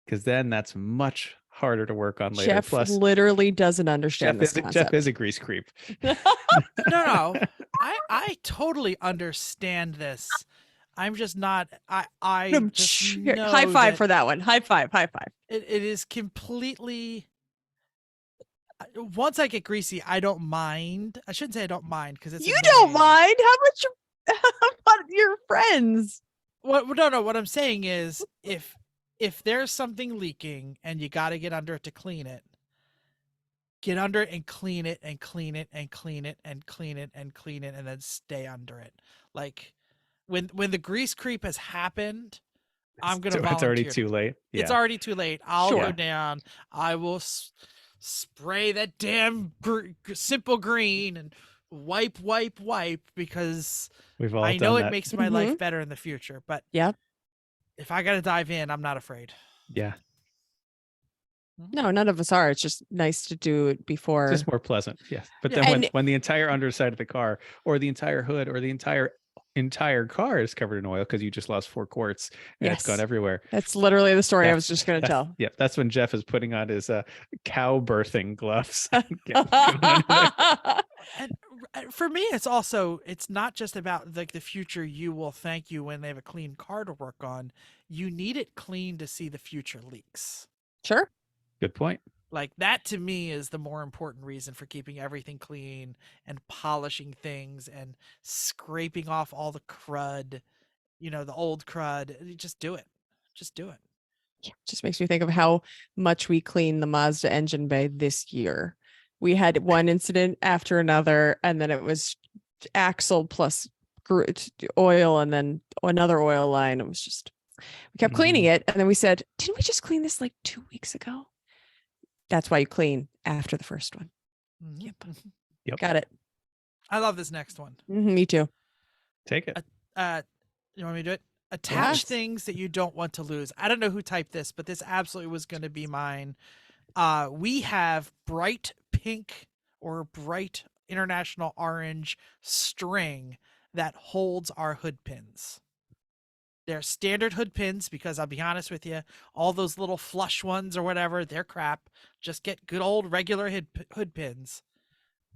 Because then that's much harder to work on later. Jeff Plus, literally doesn't understand this concept. Jeff is a grease creep. No. I totally understand this. I'm just not. I just know high five for that one. High five. It is completely. Once I get greasy, I don't mind. I shouldn't say I don't mind because it's. You don't annoying. mind? How about your friends? What? No. What I'm saying is, if there's something leaking and you got to get under it to clean it, get under it and clean it and clean it and clean it and clean it and clean it and then stay under it. Like when the grease creep has happened, I'm gonna. It's already too late. Yeah. It's already too late. I'll Sure. go down. I will spray that damn simple green and wipe because We've all I done know that. it makes my life better in the future. But Yep. if I gotta dive in, I'm not afraid. Yeah, No, none of us are. It's just nice to do it before. just more pleasant. Yes, but Yeah. then And- when the entire underside of the car, or the entire hood, or the entire car is covered in oil because you just lost 4 quarts and it's gone Yes. everywhere. That's literally the story I That's- was just going to tell. Yeah, that's when Jeff is putting on his cow birthing gloves. Going under there. And for me, it's not just about like the future. You will thank you when they have a clean car to work on. You need it clean to see the future leaks. Sure. Good point. Like that to me is the more important reason for keeping everything clean and polishing things and scraping off all the crud, the old crud. Just do it. Just do it. Yeah, just makes me think of how much we clean the Mazda engine bay this year. We had one incident after another, and then it was axle plus oil and then another oil line. It was just, we kept cleaning it. And then we said, didn't we just clean this like 2 weeks ago? That's why you clean after the first one. Mhm. Yep. Got it. I love this next one. Me too. Take it. You want me to do it? Attach Yes. things that you don't want to lose. I don't know who typed this, but this absolutely was going to be mine. We have bright pink or bright international orange string that holds our hood pins. They're standard hood pins because I'll be honest with you, all those little flush ones or whatever, they're crap. Just get good old regular hood pins.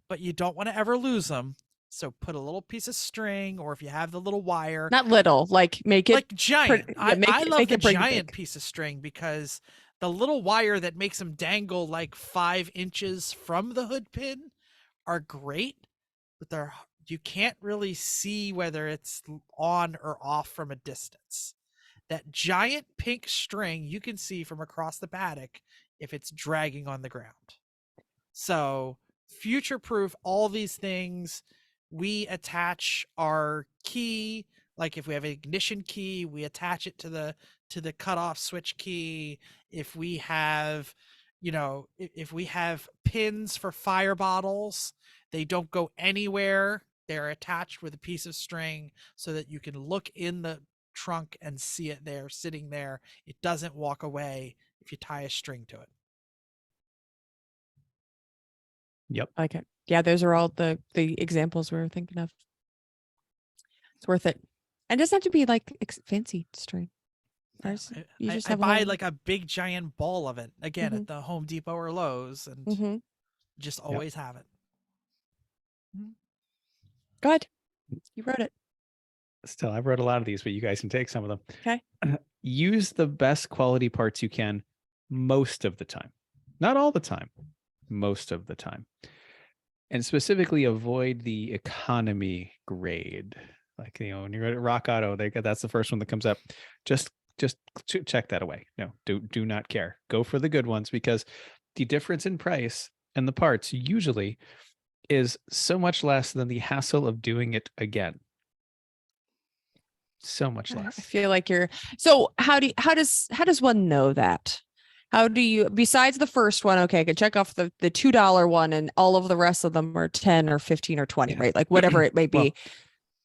But you don't want to ever lose them. So put a little piece of string, or if you have the little wire, Not little, like make it like giant. yeah, I love the pretty giant big. piece of string because the little wire that makes them dangle like 5 inches from the hood pin are great, but you can't really see whether it's on or off from a distance. That giant pink string you can see from across the paddock if it's dragging on the ground. So future proof all these things. We attach our key, like if we have an ignition key, we attach it to the cutoff switch key. If we have, if we have pins for fire bottles, they don't go anywhere. They're attached with a piece of string so that you can look in the trunk and see it there, sitting there. It doesn't walk away if you tie a string to it. Yep. Okay. Yeah, those are all the examples we were thinking of. It's worth it. And it doesn't have to be like fancy string. Ours, you just I have a buy little- like a big giant ball of it again at the Home Depot or Lowe's and Mhm. just always have it. Go ahead. You wrote it. Still, I've read a lot of these, but you guys can take some of them. Okay. Use the best quality parts you can most of the time. Not all the time, most of the time. And specifically avoid the economy grade. Like, when you're at Rock Auto, that's the first one that comes up. Just just check that away. No, do not care. Go for the good ones, because the difference in price and the parts usually is so much less than the hassle of doing it again. So much I less. feel like so how does one know that? How do you, besides the first one, okay, I can check off the $2 one and all of the rest of them are 10 or 15 or 20, right? Like whatever it may be. Well,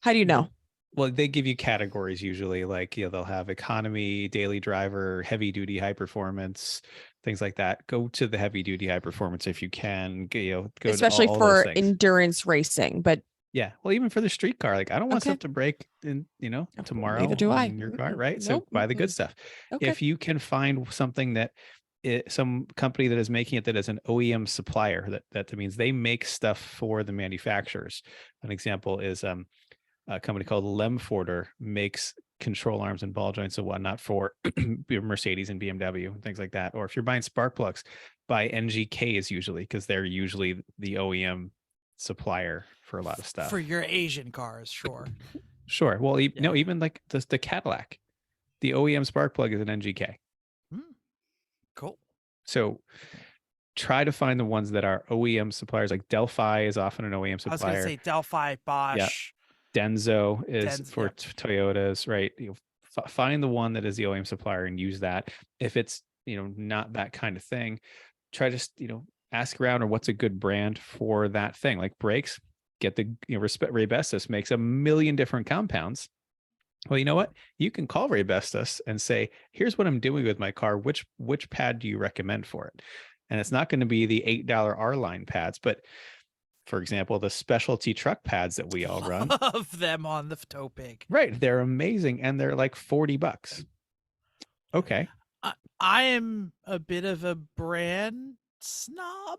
how do you know? Well, they give you categories usually, like, they'll have economy, daily driver, heavy duty, high performance, things like that. Go to the heavy duty, high performance if you can. Go Especially to all for those things. endurance racing, but yeah, well, even for the street car, like I don't want stuff to break in, tomorrow. Neither do I. In your car, right? Nope. So buy the good stuff. Okay. If you can find something that some company that is making it that is an OEM supplier, that means they make stuff for the manufacturers. An example is a company called Lemforder makes control arms and ball joints and whatnot for Mercedes and BMW and things like that. Or if you're buying spark plugs, buy NGKs usually, because they're usually the OEM supplier for a lot of stuff. For your Asian cars, sure. Sure. Well, no, even like the Cadillac, the OEM spark plug is an NGK. Cool. So try to find the ones that are OEM suppliers. Like Delphi is often an OEM supplier. I was going to say Delphi, Bosch. Yeah. Denso is for Toyotas, right? Find the one that is the OEM supplier and use that. If it's, not that kind of thing, try just, ask around, or what's a good brand for that thing. Like brakes, get the, Raybestos makes a million different compounds. Well, you know what? You can call Raybestos and say, here's what I'm doing with my car. Which pad do you recommend for it? And it's not going to be the $8 R-line pads, but for example, the specialty truck pads that we all run. Love them on the tow pig. Right. They're amazing. And they're like $40. Okay. I am a bit of a brand snob.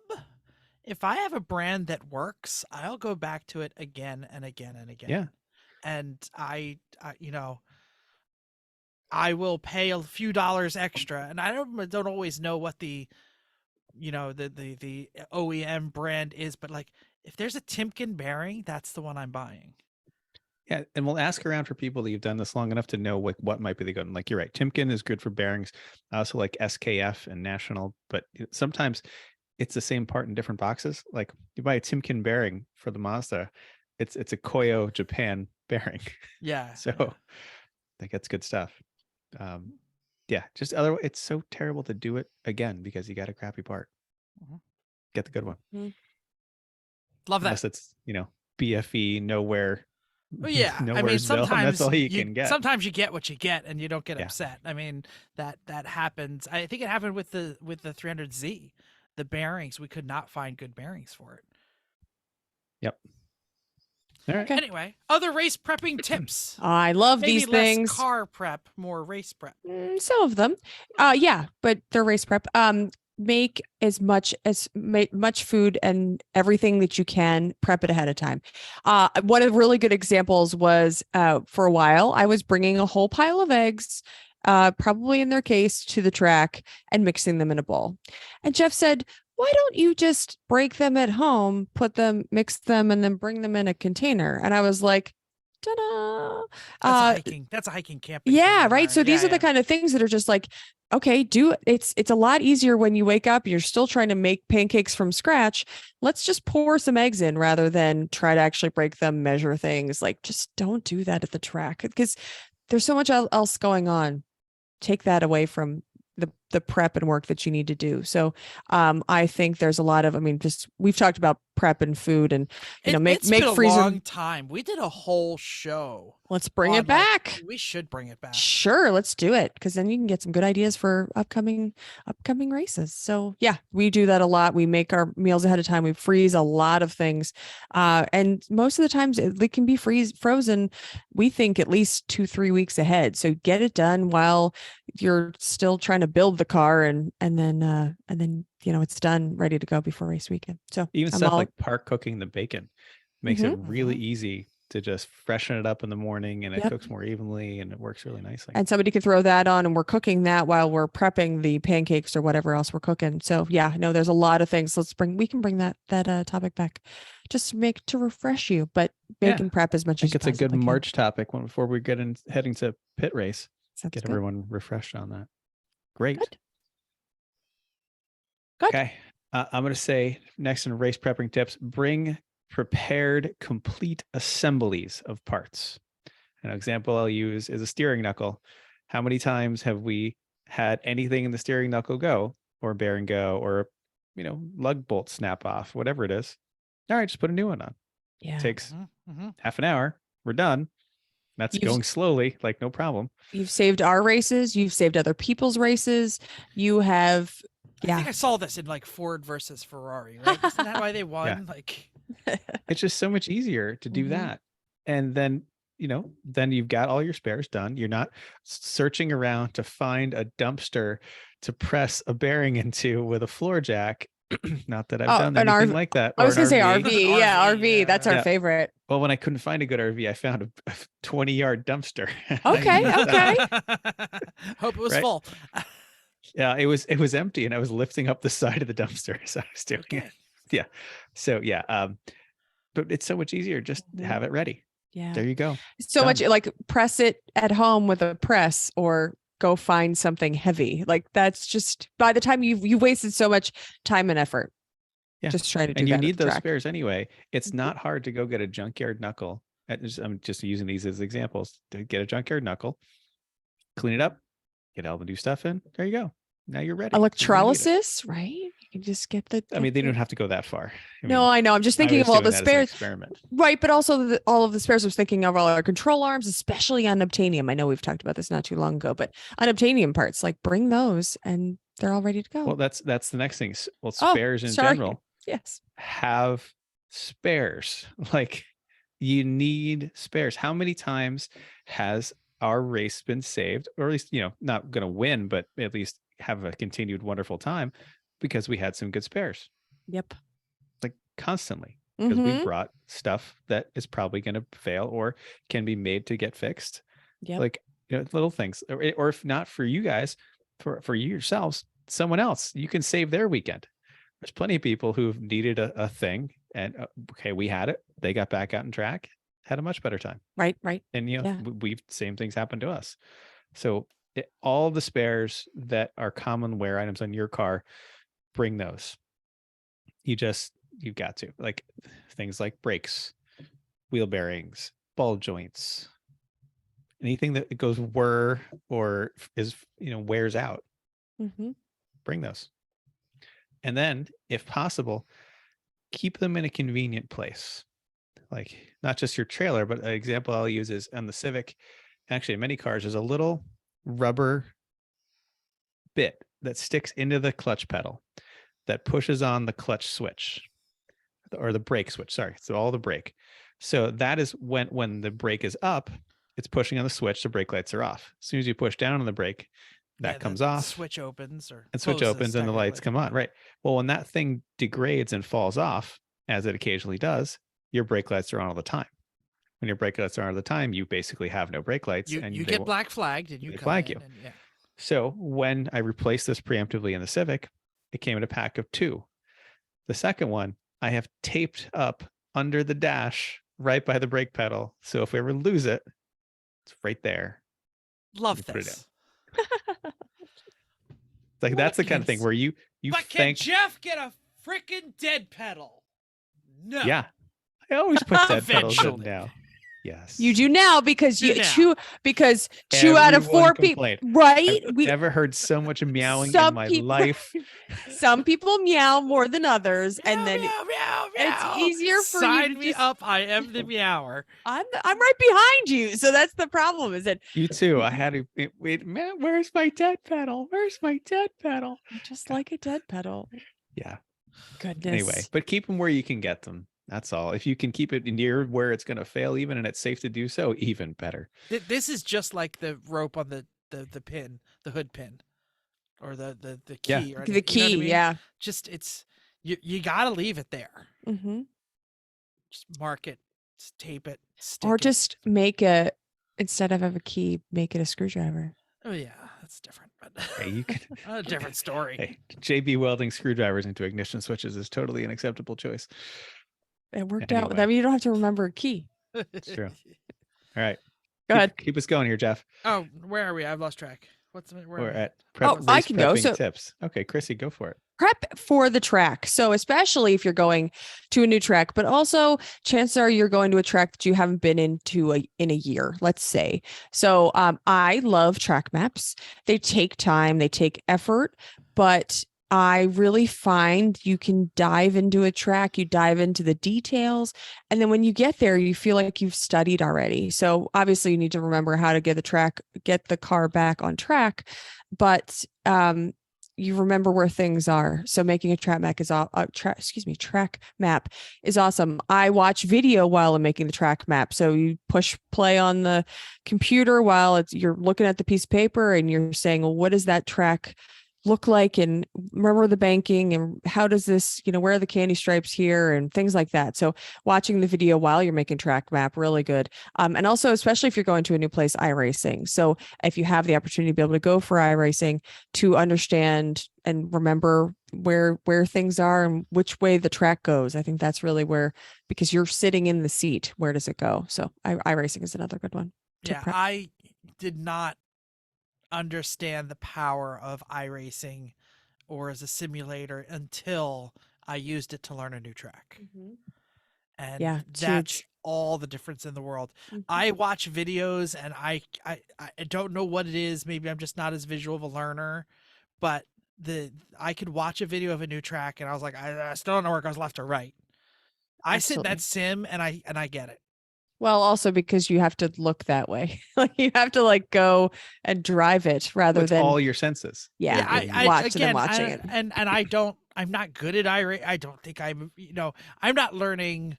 If I have a brand that works, I'll go back to it again and again and again. Yeah. And I will pay a few dollars extra, and I don't always know what the OEM brand is, but like if there's a Timken bearing, that's the one I'm buying. Yeah, and we'll ask around for people that you've done this long enough to know what might be the good one. Like you're right, Timken is good for bearings. I also like SKF and National, but sometimes it's the same part in different boxes. Like you buy a Timken bearing for the Mazda, it's a Koyo Japan bearing. Yeah. So I think that's good stuff. Yeah, just otherwise it's so terrible to do it again because you got a crappy part. Get the good one. Love that. Unless it's, BFE nowhere. Well, yeah, I mean, sometimes that's all you can get. Sometimes you get what you get, and you don't get upset. I mean, that happens. I think it happened with the 300Z, the bearings. We could not find good bearings for it. Yep. All right. Anyway, other race prepping tips. I love Maybe these less things. Car prep, more race prep. Some of them, yeah, but they're race prep. Make as much food and everything that you can, prep it ahead of time. One of the really good examples was for a while I was bringing a whole pile of eggs, probably in their case, to the track and mixing them in a bowl. And Jeff said, why don't you just break them at home, mix them, and then bring them in a container? And I was like, ta-da. That's a hiking camping. Yeah, right. So these are the kind of things that are just like, okay, do it. It's a lot easier when you wake up, you're still trying to make pancakes from scratch. Let's just pour some eggs in rather than try to actually break them, measure things. Like, just don't do that at the track because there's so much else going on. Take that away from the prep and work that you need to do. So I think there's a lot of, we've talked about prep and food and, make been freezer. a long time. We did a whole show. Let's bring it back. We should bring it back. Sure. Let's do it. Cause then you can get some good ideas for upcoming races. So yeah, we do that a lot. We make our meals ahead of time. We freeze a lot of things. And most of the times they can be frozen. We think at least 2-3 weeks ahead. So get it done while you're still trying to build the car and then it's done, ready to go before race weekend. So even stuff like park cooking the bacon makes it really easy to just freshen it up in the morning, and it cooks more evenly and it works really nicely. And somebody can throw that on and we're cooking that while we're prepping the pancakes or whatever else we're cooking. So yeah, no, there's a lot of things. We can bring that topic back just to refresh you, but bacon prep as much as it's a good March topic before we heading to pit race. Sounds Get good. everyone refreshed on that. Great. Good. Good. Okay. I'm going to say next in race prepping tips, bring prepared complete assemblies of parts. An example I'll use is a steering knuckle. How many times have we had anything in the steering knuckle go, or bearing go, or, lug bolt snap off, whatever it is? All right, just put a new one on. Yeah. Takes Mm-hmm. half an hour. We're done. That's going slowly, like no problem. You've saved our races. You've saved other people's races. You have. I think I saw this in like Ford versus Ferrari, right? Isn't that why they won? Yeah. Like, it's just so much easier to do that. And then, then you've got all your spares done. You're not searching around to find a dumpster to press a bearing into with a floor jack. Not that I've done anything like that. I was going to say RV. RV. Yeah, RV. Yeah. That's our favorite. Well, when I couldn't find a good RV, I found a 20-yard dumpster. Okay. Okay. Hope it was full. Yeah, it was empty, and I was lifting up the side of the dumpster as I was doing it. Yeah. So yeah, but it's so much easier. Just have it ready. Yeah. There you go. So much like press it at home with a press, or go find something heavy. Like that's just, by the time you've wasted so much time and effort. Yeah. Just try to do and that. And you need those spares anyway. It's not hard to go get a junkyard knuckle. I'm just using these as examples to get a junkyard knuckle, clean it up, get all the new stuff in. There you go. Now you're ready. Electrolysis, right? You can just get the. I mean, they don't have to go that far. I know. I'm just thinking of all the spares. Experiment. Right, but also all of the spares. I was thinking of all our control arms, especially on Obtanium. I know we've talked about this not too long ago, but on Obtanium parts, like bring those and they're all ready to go. Well, that's the next thing. Well, spares in general. Yes. Have spares. Like, you need spares. How many times has our race been saved, or at least, not going to win, but at least have a continued wonderful time because we had some good spares? Yep. Like constantly, because we brought stuff that is probably going to fail or can be made to get fixed. Yeah. Like, little things, or if not for you guys, for you yourselves, someone else, you can save their weekend. There's plenty of people who've needed a thing, and okay, we had it. They got back out on track, had a much better time. Right. And we've same things happen to us. So all the spares that are common wear items on your car, bring those. You've got to, like things like brakes, wheel bearings, ball joints, anything that goes whir or is wears out. Bring those. And then, if possible, keep them in a convenient place. Like, not just your trailer, but an example I'll use is on the Civic. Actually, in many cars, there's a little rubber bit that sticks into the clutch pedal that pushes on the clutch switch, or the brake switch. Sorry, so all the brake. So that is when the brake is up, it's pushing on the switch. The brake lights are off. As soon as you push down on the brake, that comes off. Switch opens, and the lights come on. Right. Well, when that thing degrades and falls off, as it occasionally does, your brake lights are on all the time. When your brake lights are on all the time, you basically have no brake lights, and you get black flagged, and you flag you. So when I replaced this preemptively in the Civic, it came in a pack of 2. The second one I have taped up under the dash right by the brake pedal. So if we ever lose it, it's right there. Love this. Put it in. Like, that's the kind of thing where you but can Jeff get a freaking dead pedal? No. Yeah, I always put dead pedals in now. Yes, you do now because two out of 4 people, right? I've never heard so much meowing in my life. Some people meow more than others, meow, and then meow, meow, it's easier for Sign you. Me up! I am the meower. I'm right behind you, so that's the problem. Is that you too? I had to wait. Man, where's my dead pedal? Where's my dead pedal? Just like a dead pedal. Yeah. Goodness. Anyway, but keep them where you can get them. That's all. If you can keep it near where it's going to fail, even, and it's safe to do so, even better. This is just like the rope on the pin, the hood pin, or the key. Yeah. Or the key, I mean? Yeah. Just you got to leave it there. Just mark it, just tape it, or just make instead of a key, make it a screwdriver. Oh yeah, that's different. But hey, you can a different story. Hey, JB welding screwdrivers into ignition switches is totally an acceptable choice. It worked out. I mean, you don't have to remember a key. It's true. All right. Go ahead. Keep us going here, Jeff. Oh, where are we? I've lost track. Where We're am I? at prep, Oh, I race can go. prepping So- tips. Okay, Chrissy, go for it. Prep for the track. So especially if you're going to a new track, but also chances are you're going to a track that you haven't been into in a year, let's say. So I love track maps. They take time, they take effort, but I really find you can dive into a track, you dive into the details, and then when you get there, you feel like you've studied already. So obviously you need to remember how to get the car back on track, but you remember where things are. So making a track map track map is awesome. I watch video while I'm making the track map. So you push play on the computer while you're looking at the piece of paper and you're saying, well, what does that track look like, and remember the banking, and how does this, where are the candy stripes here, and things like that. So watching the video while you're making track map, really good. And also, especially if you're going to a new place, iRacing. So if you have the opportunity to be able to go for iRacing, to understand and remember where things are and which way the track goes. I think that's really where, because you're sitting in the seat, where does it go? So iRacing is another good one. Yeah, I did not understand the power of iRacing or as a simulator until I used it to learn a new track. And Yeah, it's that's huge. all the difference in the world. I watch videos and I don't know what it is. Maybe I'm just not as visual of a learner, but I could watch a video of a new track and I was like, I still don't know where it goes left or right. I sit in Absolutely. that sim and I get it. Well, also because you have to look that way. Like you have to go and drive it rather With than all your senses. yeah, watching it. And I'm not good at I don't think I'm not learning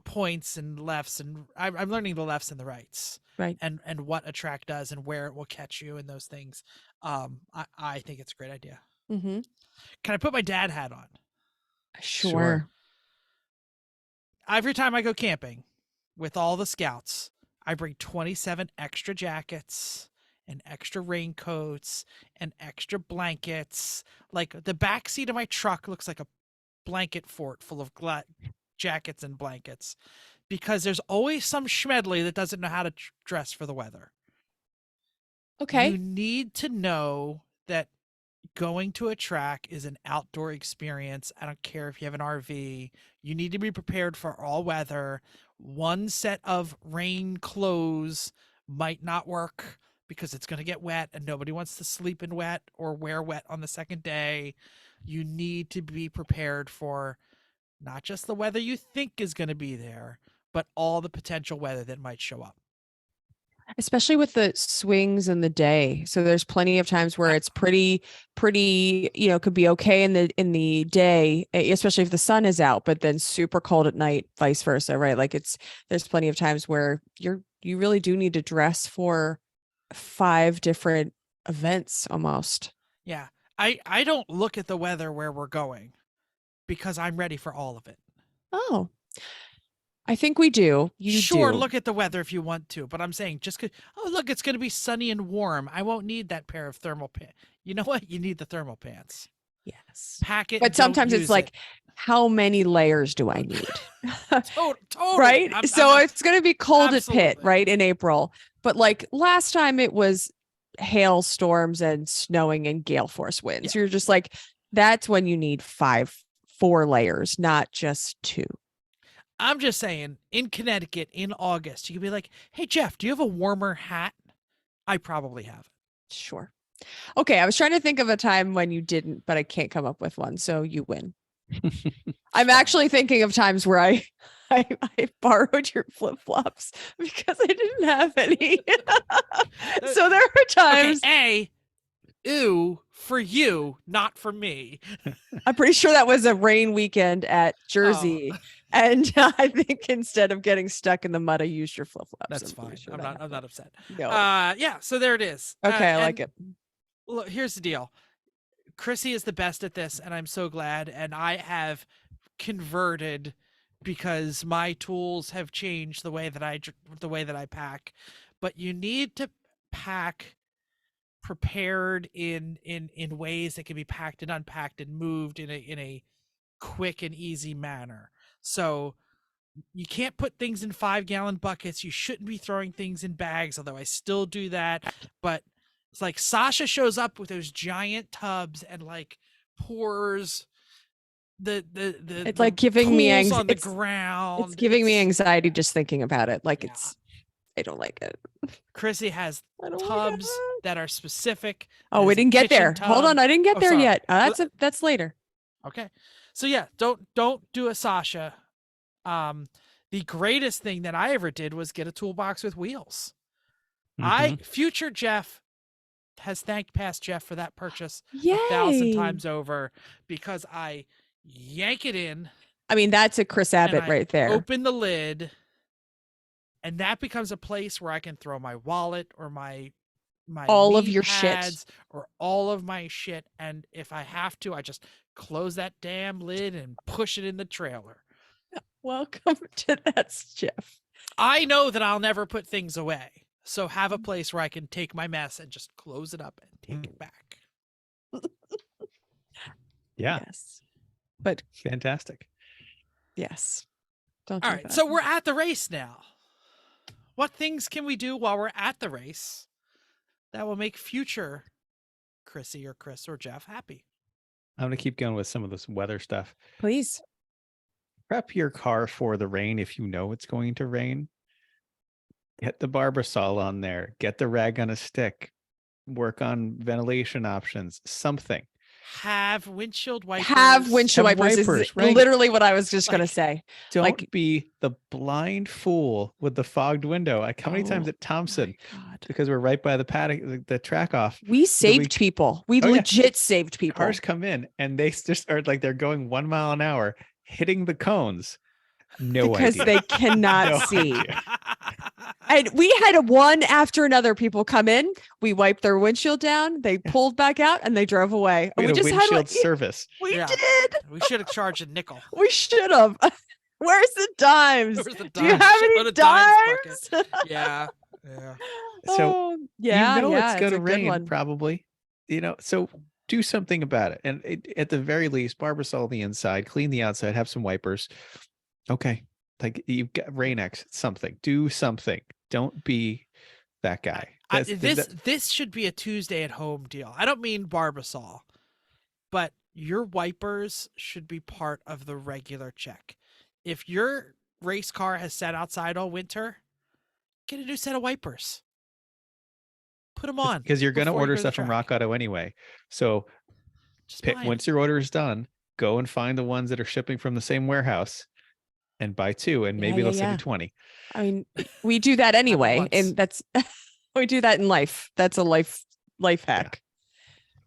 points and lefts, and I'm learning the lefts and the rights, right, and what a track does and where it will catch you and those things. I think it's a great idea. Mm-hmm. Can I put my dad hat on? Sure. Every time I go camping with all the scouts, I bring 27 extra jackets and extra raincoats and extra blankets. Like the back seat of my truck looks like a blanket fort full of jackets and blankets, because there's always some schmedley that doesn't know how to dress for the weather. Okay. You need to know that going to a track is an outdoor experience. I don't care if you have an RV. You need to be prepared for all weather. One set of rain clothes might not work because it's going to get wet and nobody wants to sleep in wet or wear wet on the second day. You need to be prepared for not just the weather you think is going to be there, but all the potential weather that might show up. Especially with the swings in the day. So there's plenty of times where it's pretty, could be okay in the day, especially if the sun is out, but then super cold at night, vice versa, right? Like there's plenty of times where you really do need to dress for 5 different events almost. Yeah. I don't look at the weather where we're going because I'm ready for all of it. Oh, I think we do. You sure, do. Look at the weather if you want to, but I'm saying look, it's going to be sunny and warm. I won't need that pair of thermal pants. You know what? You need the thermal pants. Yes. Pack it. But sometimes it's like, how many layers do I need? Totally. Right? It's going to be cold absolutely. at Pitt, right? In April. But like last time it was hailstorms and snowing and gale force winds. Yeah. You're just like, that's when you need 4 layers, not just 2. I'm just saying, in Connecticut in August, you could be like, hey, Jeff, do you have a warmer hat? I probably have. Sure. Okay. I was trying to think of a time when you didn't, but I can't come up with one. So you win. I'm actually thinking of times where I borrowed your flip-flops because I didn't have any. So there are times. Okay, ew, for you, not for me. I'm pretty sure that was a rain weekend at Jersey. Oh. And I think instead of getting stuck in the mud, I used your flip-flops. That's fine. Sure I'm not upset. No. Yeah, so there it is. Okay, I like it. Look, here's the deal. Chrissy is the best at this, and I'm so glad. And I have converted because my tools have changed the way that I pack. But you need to pack prepared in ways that can be packed and unpacked and moved in a quick and easy manner. So You can't put things in 5-gallon buckets. You shouldn't be throwing things in bags, although I still do that. But it's like Sasha shows up with those giant tubs and like pours It's like giving me tools on the it's ground. giving me anxiety just thinking about it. Like Yeah. I don't like it. Chrissy has I don't like tubs it. that are specific. Oh, we There's a didn't get kitchen there. Hold on, tub. I didn't get Oh, there sorry. yet. That's later. Okay. So yeah, don't do a Sasha. The greatest thing that I ever did was get a toolbox with wheels. Future Jeff has thanked past Jeff for that purchase 1,000 times over, because I yank it in. I mean, that's a Chris Abbott right there. Open the lid, and that becomes a place where I can throw my wallet or my all of knee your pads shit or all of my shit. And if I have to, I just close that damn lid and push it in the trailer. Welcome to That's Jeff. I know that I'll never put things away. So have a place where I can take my mess and just close it up and take it back. Yeah. Yes. But Fantastic. yes. Don't All do right. that. So we're at the race now. What things can we do while we're at the race that will make future Chrissy or Chris or Jeff happy? I'm going to keep going with some of this weather stuff. Please. Prep your car for the rain if you know it's going to rain. Get the Barbasol on there. Get the rag on a stick. Work on ventilation options. Something. Have windshield wipers. Have windshield Have wipers. wipers, Is right. literally what I was just going to Like, say. Don't Like- be the blind fool with the fogged window. Like how many times at Thompson, because we're right by the paddock, the track off, We saved people. We Oh, yeah. legit saved people. cars come in and they just are like, they're going 1 mile an hour, hitting the cones. No because idea. they cannot No see. idea. And we had one after another people come in. We wiped their windshield down. They pulled back out and they drove away. We And had a just windshield had like, service. we Yeah. did. We should have charged a nickel. We should have. Where's the dimes? Where's the Do you dimes? have Shitload any of dimes dimes? Yeah. Yeah. So yeah, you know yeah, it's going to a good rain one. probably, so do something about it. And at the very least, Barbasol the inside, clean the outside, have some wipers. Okay. Like you've got Rain-X, something, do something. Don't be that guy. This should be a Tuesday at home deal. I don't mean Barbasol, but your wipers should be part of the regular check. If your race car has sat outside all winter, get a new set of wipers. Put them on. Because you're going to before you order go to the stuff from track. Rock Auto anyway. So Just buy 'em. once your order is done, go and find the ones that are shipping from the same warehouse and buy 2, and maybe they'll send you 20. I mean, we do that anyway, once. and that's we do that in life. That's a life hack.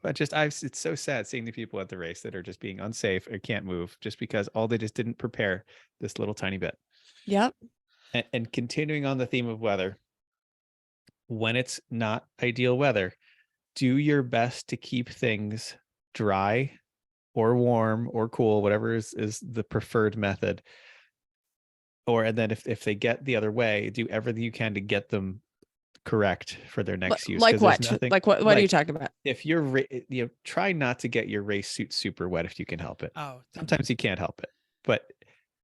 But it's so sad seeing the people at the race that are just being unsafe or can't move just because they just didn't prepare this little tiny bit. Yep. And continuing on the theme of weather, when it's not ideal weather, do your best to keep things dry or warm or cool, whatever is the preferred method. And then if they get the other way, do everything you can to get them correct for their next use. Like what? Like what are you talking about? If you're, try not to get your race suit super wet if you can help it. Oh, Sometimes you can't help it, but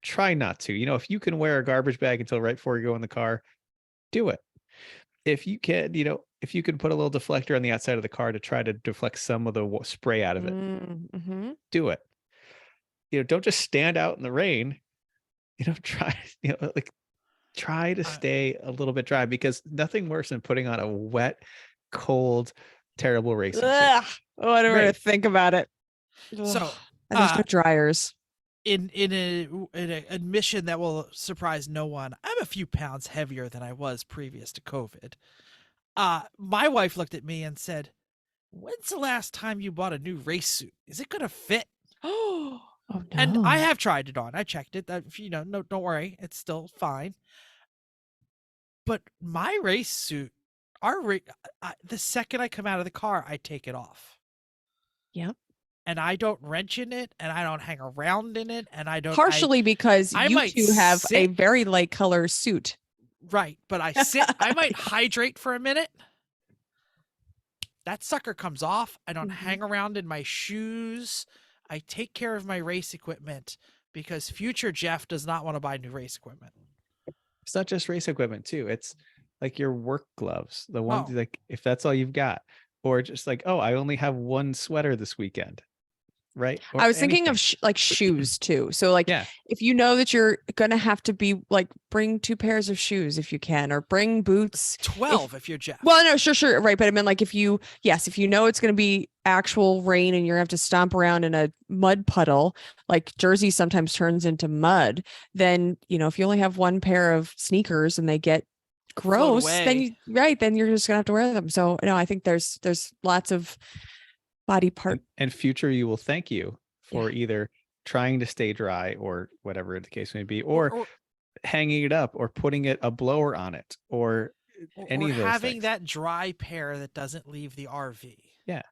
try not to. If you can wear a garbage bag until right before you go in the car, do it. If you can, if you can put a little deflector on the outside of the car to try to deflect some of the spray out of it, Mm-hmm. do it. Don't just stand out in the rain. Try to stay a little bit dry, because nothing worse than putting on a wet, cold, terrible racing suit. Whatever Right. to think about it. So, Ugh. And there's no dryers. in an admission that will surprise no one, I'm a few pounds heavier than I was previous to COVID. My wife looked at me and said, "When's the last time you bought a new race suit? Is it gonna fit?" Oh no. And I have tried it on. I checked it. No, don't worry, it's still fine. But my race suit, the second I come out of the car, I take it off. Yep. And I don't wrench in it, and I don't hang around in it, and I don't. Partially because I you might two have a sit- very light color suit. Right, but I sit. I might hydrate for a minute. That sucker comes off. I don't Mhm. hang around in my shoes. I take care of my race equipment because future Jeff does not want to buy new race equipment. It's not just race equipment too. It's like your work gloves, the ones Oh. like if that's all you've got, or just like, oh, I only have one sweater this weekend, right? Or I was thinking anything. of like shoes too. So like Yeah. if you know that you're gonna have to be like bring 2 pairs of shoes if you can, or bring boots. 12 if you're Jeff. Well, no, sure, right. But I mean, like if you know it's going to be actual rain and you're gonna have to stomp around in a mud puddle, like Jersey sometimes turns into mud, then if you only have 1 pair of sneakers and they get gross, then then you're just gonna have to wear them. So no, I think there's lots of body part. And future you will thank you for either trying to stay dry or whatever the case may be, or hanging it up or putting a blower on it or any of those having things. that dry pair that doesn't leave the RV. Yeah.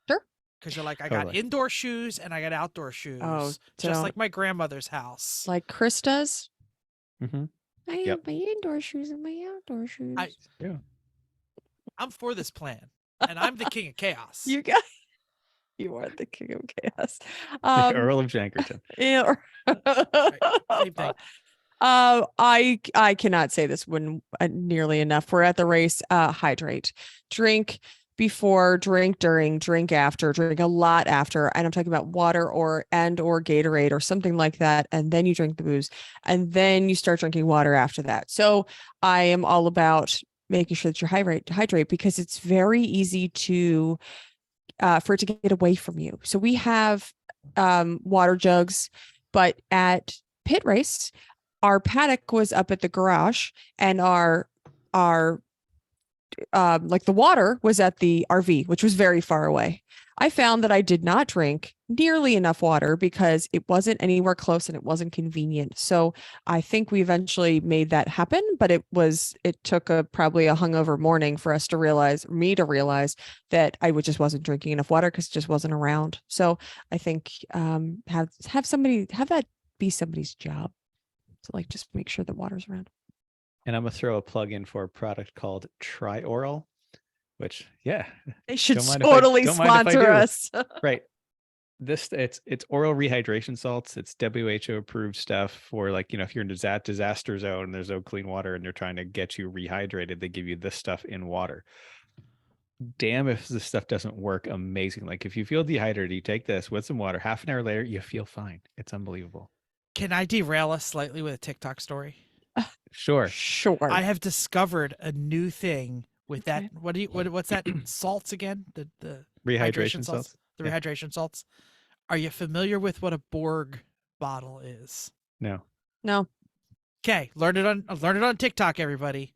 Sure. Because you're like, I Totally. got indoor shoes and I got outdoor shoes. Oh, just like my grandmother's house. Like Chris does. Mm-hmm. I have my indoor shoes and my outdoor shoes. I'm for this plan. And I'm the king of chaos. You are the king of chaos. Earl of Jankerton. Yeah. Same thing. I cannot say this when nearly enough. We're at the race. Hydrate, drink before, drink during, drink after, drink a lot after. And I'm talking about water or Gatorade or something like that. And then you drink the booze and then you start drinking water after that. So I am all about making sure that you hydrate because it's very easy to for it to get away from you. So we have water jugs, but at pit race, our paddock was up at the garage and our like the water was at the RV, which was very far away. I found that I did not drink nearly enough water because it wasn't anywhere close and it wasn't convenient. So I think we eventually made that happen, but it took probably a hungover morning for me to realize that I just wasn't drinking enough water because it just wasn't around. So I think have that be somebody's job to like just make sure that water's around. And I'm gonna throw a plug in for a product called Trioral, which they should don't totally mind if I sponsor do. us. Right. It's oral rehydration salts. It's WHO approved stuff for like, if you're in a disaster zone and there's no clean water and they're trying to get you rehydrated, they give you this stuff in water. Damn if this stuff doesn't work amazing. Like if you feel dehydrated, you take this with some water, half an hour later, you feel fine. It's unbelievable. Can I derail us slightly with a TikTok story? Sure. I have discovered a new thing with that. What's that salts again? The Rehydration salts. The rehydration salts. Are you familiar with what a Borg bottle is? No. Okay, learn it on TikTok, everybody.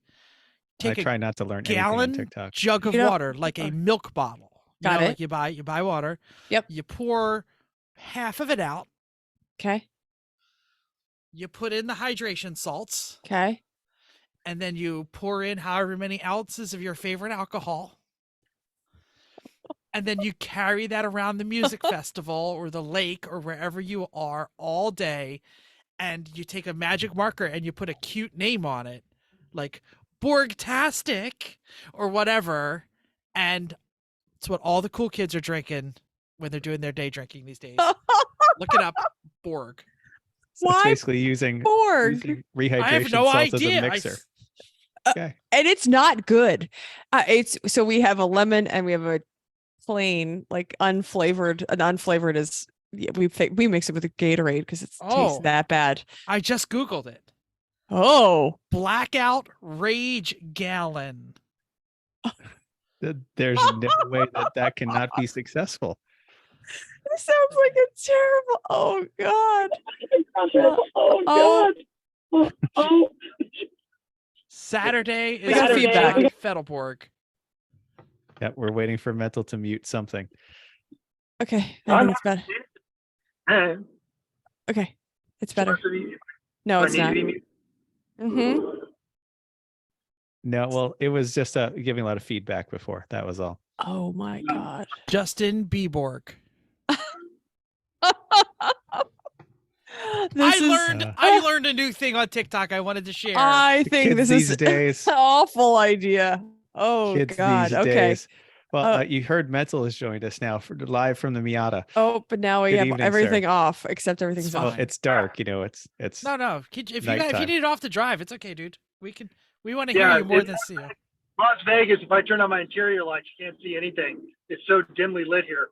I try not to learn anything on TikTok. Jug of water, like a milk bottle. Got it. Like you buy water. Yep. You pour half of it out. Okay. You put in the hydration salts. Okay. And then you pour in however many ounces of your favorite alcohol. And then you carry that around the music festival or the lake or wherever you are all day. And you take a magic marker and you put a cute name on it, like Borgtastic or whatever. And it's what all the cool kids are drinking when they're doing their day drinking these days. Look it up, Borg. So it's basically using rehydration I have no salts idea. as a mixer. Okay. And it's not good. So we have a lemon and we have a plain, like unflavored. An unflavored is we mix it with a Gatorade because it tastes that bad. I just Googled it. Oh, Blackout Rage Gallon. There's no way that cannot be successful. This sounds like a terrible. Oh God. Oh. Saturday We got is feedback. Fettelborg. Yeah, we're waiting for Mental to mute something. Okay, I think it's better. Okay, it's better. No, it's not. Mm-hmm. No, well, it was just giving a lot of feedback before. That was all. Oh my God. Justin Bieborg. I learned a new thing on TikTok I wanted to share. I think this is these days. an awful idea. Oh Kids God. these Okay. days. Well, you heard Metzel has joined us now live from the Miata. Oh, but now we Good have evening, everything sir. off except everything's It's on. Well, fine. it's dark, it's No. If you nighttime. need it off the drive, it's okay, dude. We want to hear you more than see you. Las Vegas, if I turn on my interior lights, you can't see anything. It's so dimly lit here.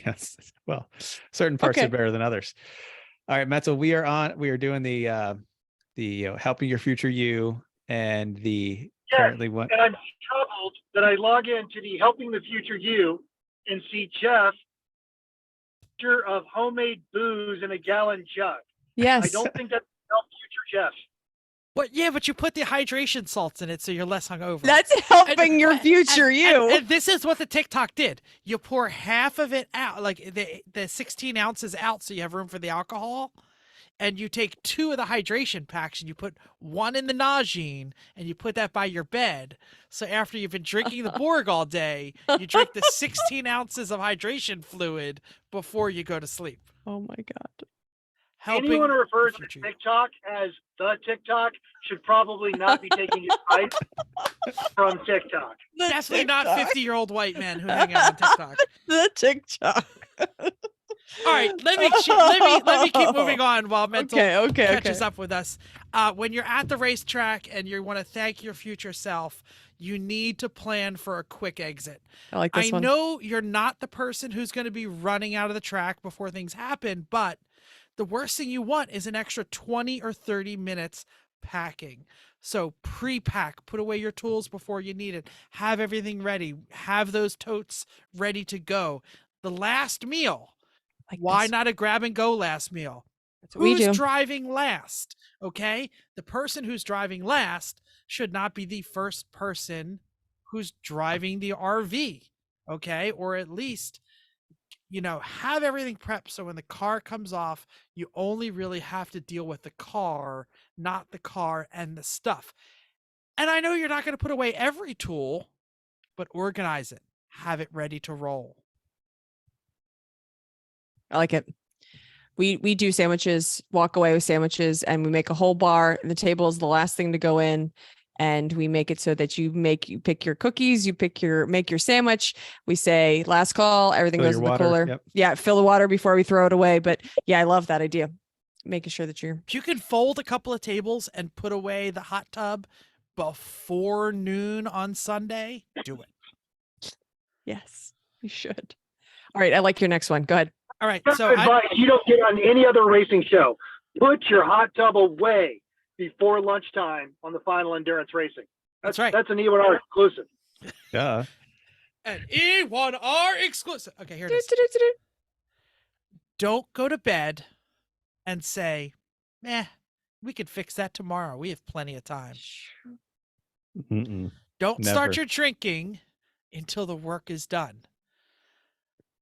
Yes. Well, certain parts Okay. are better than others. All right, Metzel, we are doing the helping your future you and the currently one. And I'm troubled that I log into the Helping the Future You and see Jeff picture of homemade booze in a gallon jug. Yes. I don't think that's help future Jeff. But you put the hydration salts in it, so you're less hungover. That's helping your future you. And this is what the TikTok did. You pour half of it out, like the 16 ounces out, so you have room for the alcohol. And you take 2 of the hydration packs and you put 1 in the Nagine and you put that by your bed. So after you've been drinking the Borg all day, you drink the 16 ounces of hydration fluid before you go to sleep. Oh my God. Anyone who refers to TikTok as the TikTok should probably not be taking advice from TikTok. Definitely not 50-year-old white men who hang out on TikTok. The TikTok. All right, let me keep moving on while Mental catches okay. up with us. When you're at the racetrack and you want to thank your future self, you need to plan for a quick exit. I like this one. I know you're not the person who's going to be running out of the track before things happen, but the worst thing you want is an extra 20 or 30 minutes packing. So pre-pack, put away your tools before you need it. Have everything ready. Have those totes ready to go. The last meal. Why not a grab and go last meal? That's what we do. Who's driving last? Okay. The person who's driving last should not be the first person who's driving the RV. Okay. Or at least, have everything prepped. So when the car comes off, you only really have to deal with the car, not the car and the stuff. And I know you're not going to put away every tool, but organize it. Have it ready to roll. I like it. We do sandwiches, walk away with sandwiches, and we make a whole bar. The table is the last thing to go in, and we make it so that you pick your cookies, make your sandwich. We say last call, everything goes in the cooler. Yep. Yeah, fill the water before we throw it away. But yeah, I love that idea. Making sure that if you can fold a couple of tables and put away the hot tub before noon on Sunday, do it. Yes, you should. All right, I like your next one. Go ahead. All right. That's So advice you don't get on any other racing show. Put your hot tub away before lunchtime on the final endurance racing. That's right. That's an E1R exclusive. Yeah. An E1R exclusive. Okay, here it is. Don't go to bed and say, we could fix that tomorrow. We have plenty of time. Mm-mm. Don't Never. start your drinking until the work is done.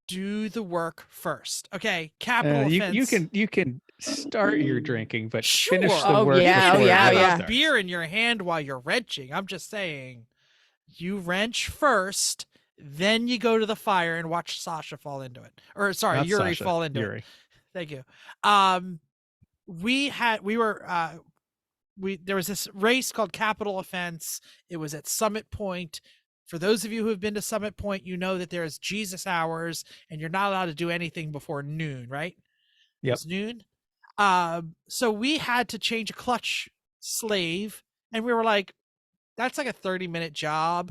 Do the work first. Okay, capital offense. You can start your drinking, but Sure. finish the Oh, work. yeah, before yeah, it yeah. starts. Beer in your hand while you're wrenching. I'm just saying, you wrench first, then you go to the fire and watch Sasha fall into it. Or sorry, Not Yuri Sasha, fall into Yuri. it. Thank you. There was this race called Capital Offense. It was at Summit Point. For those of you who have been to Summit Point, you know that there's Jesus hours and you're not allowed to do anything before noon, right? Yep. It's noon. So we had to change a clutch slave and we were like, that's like a 30-minute job.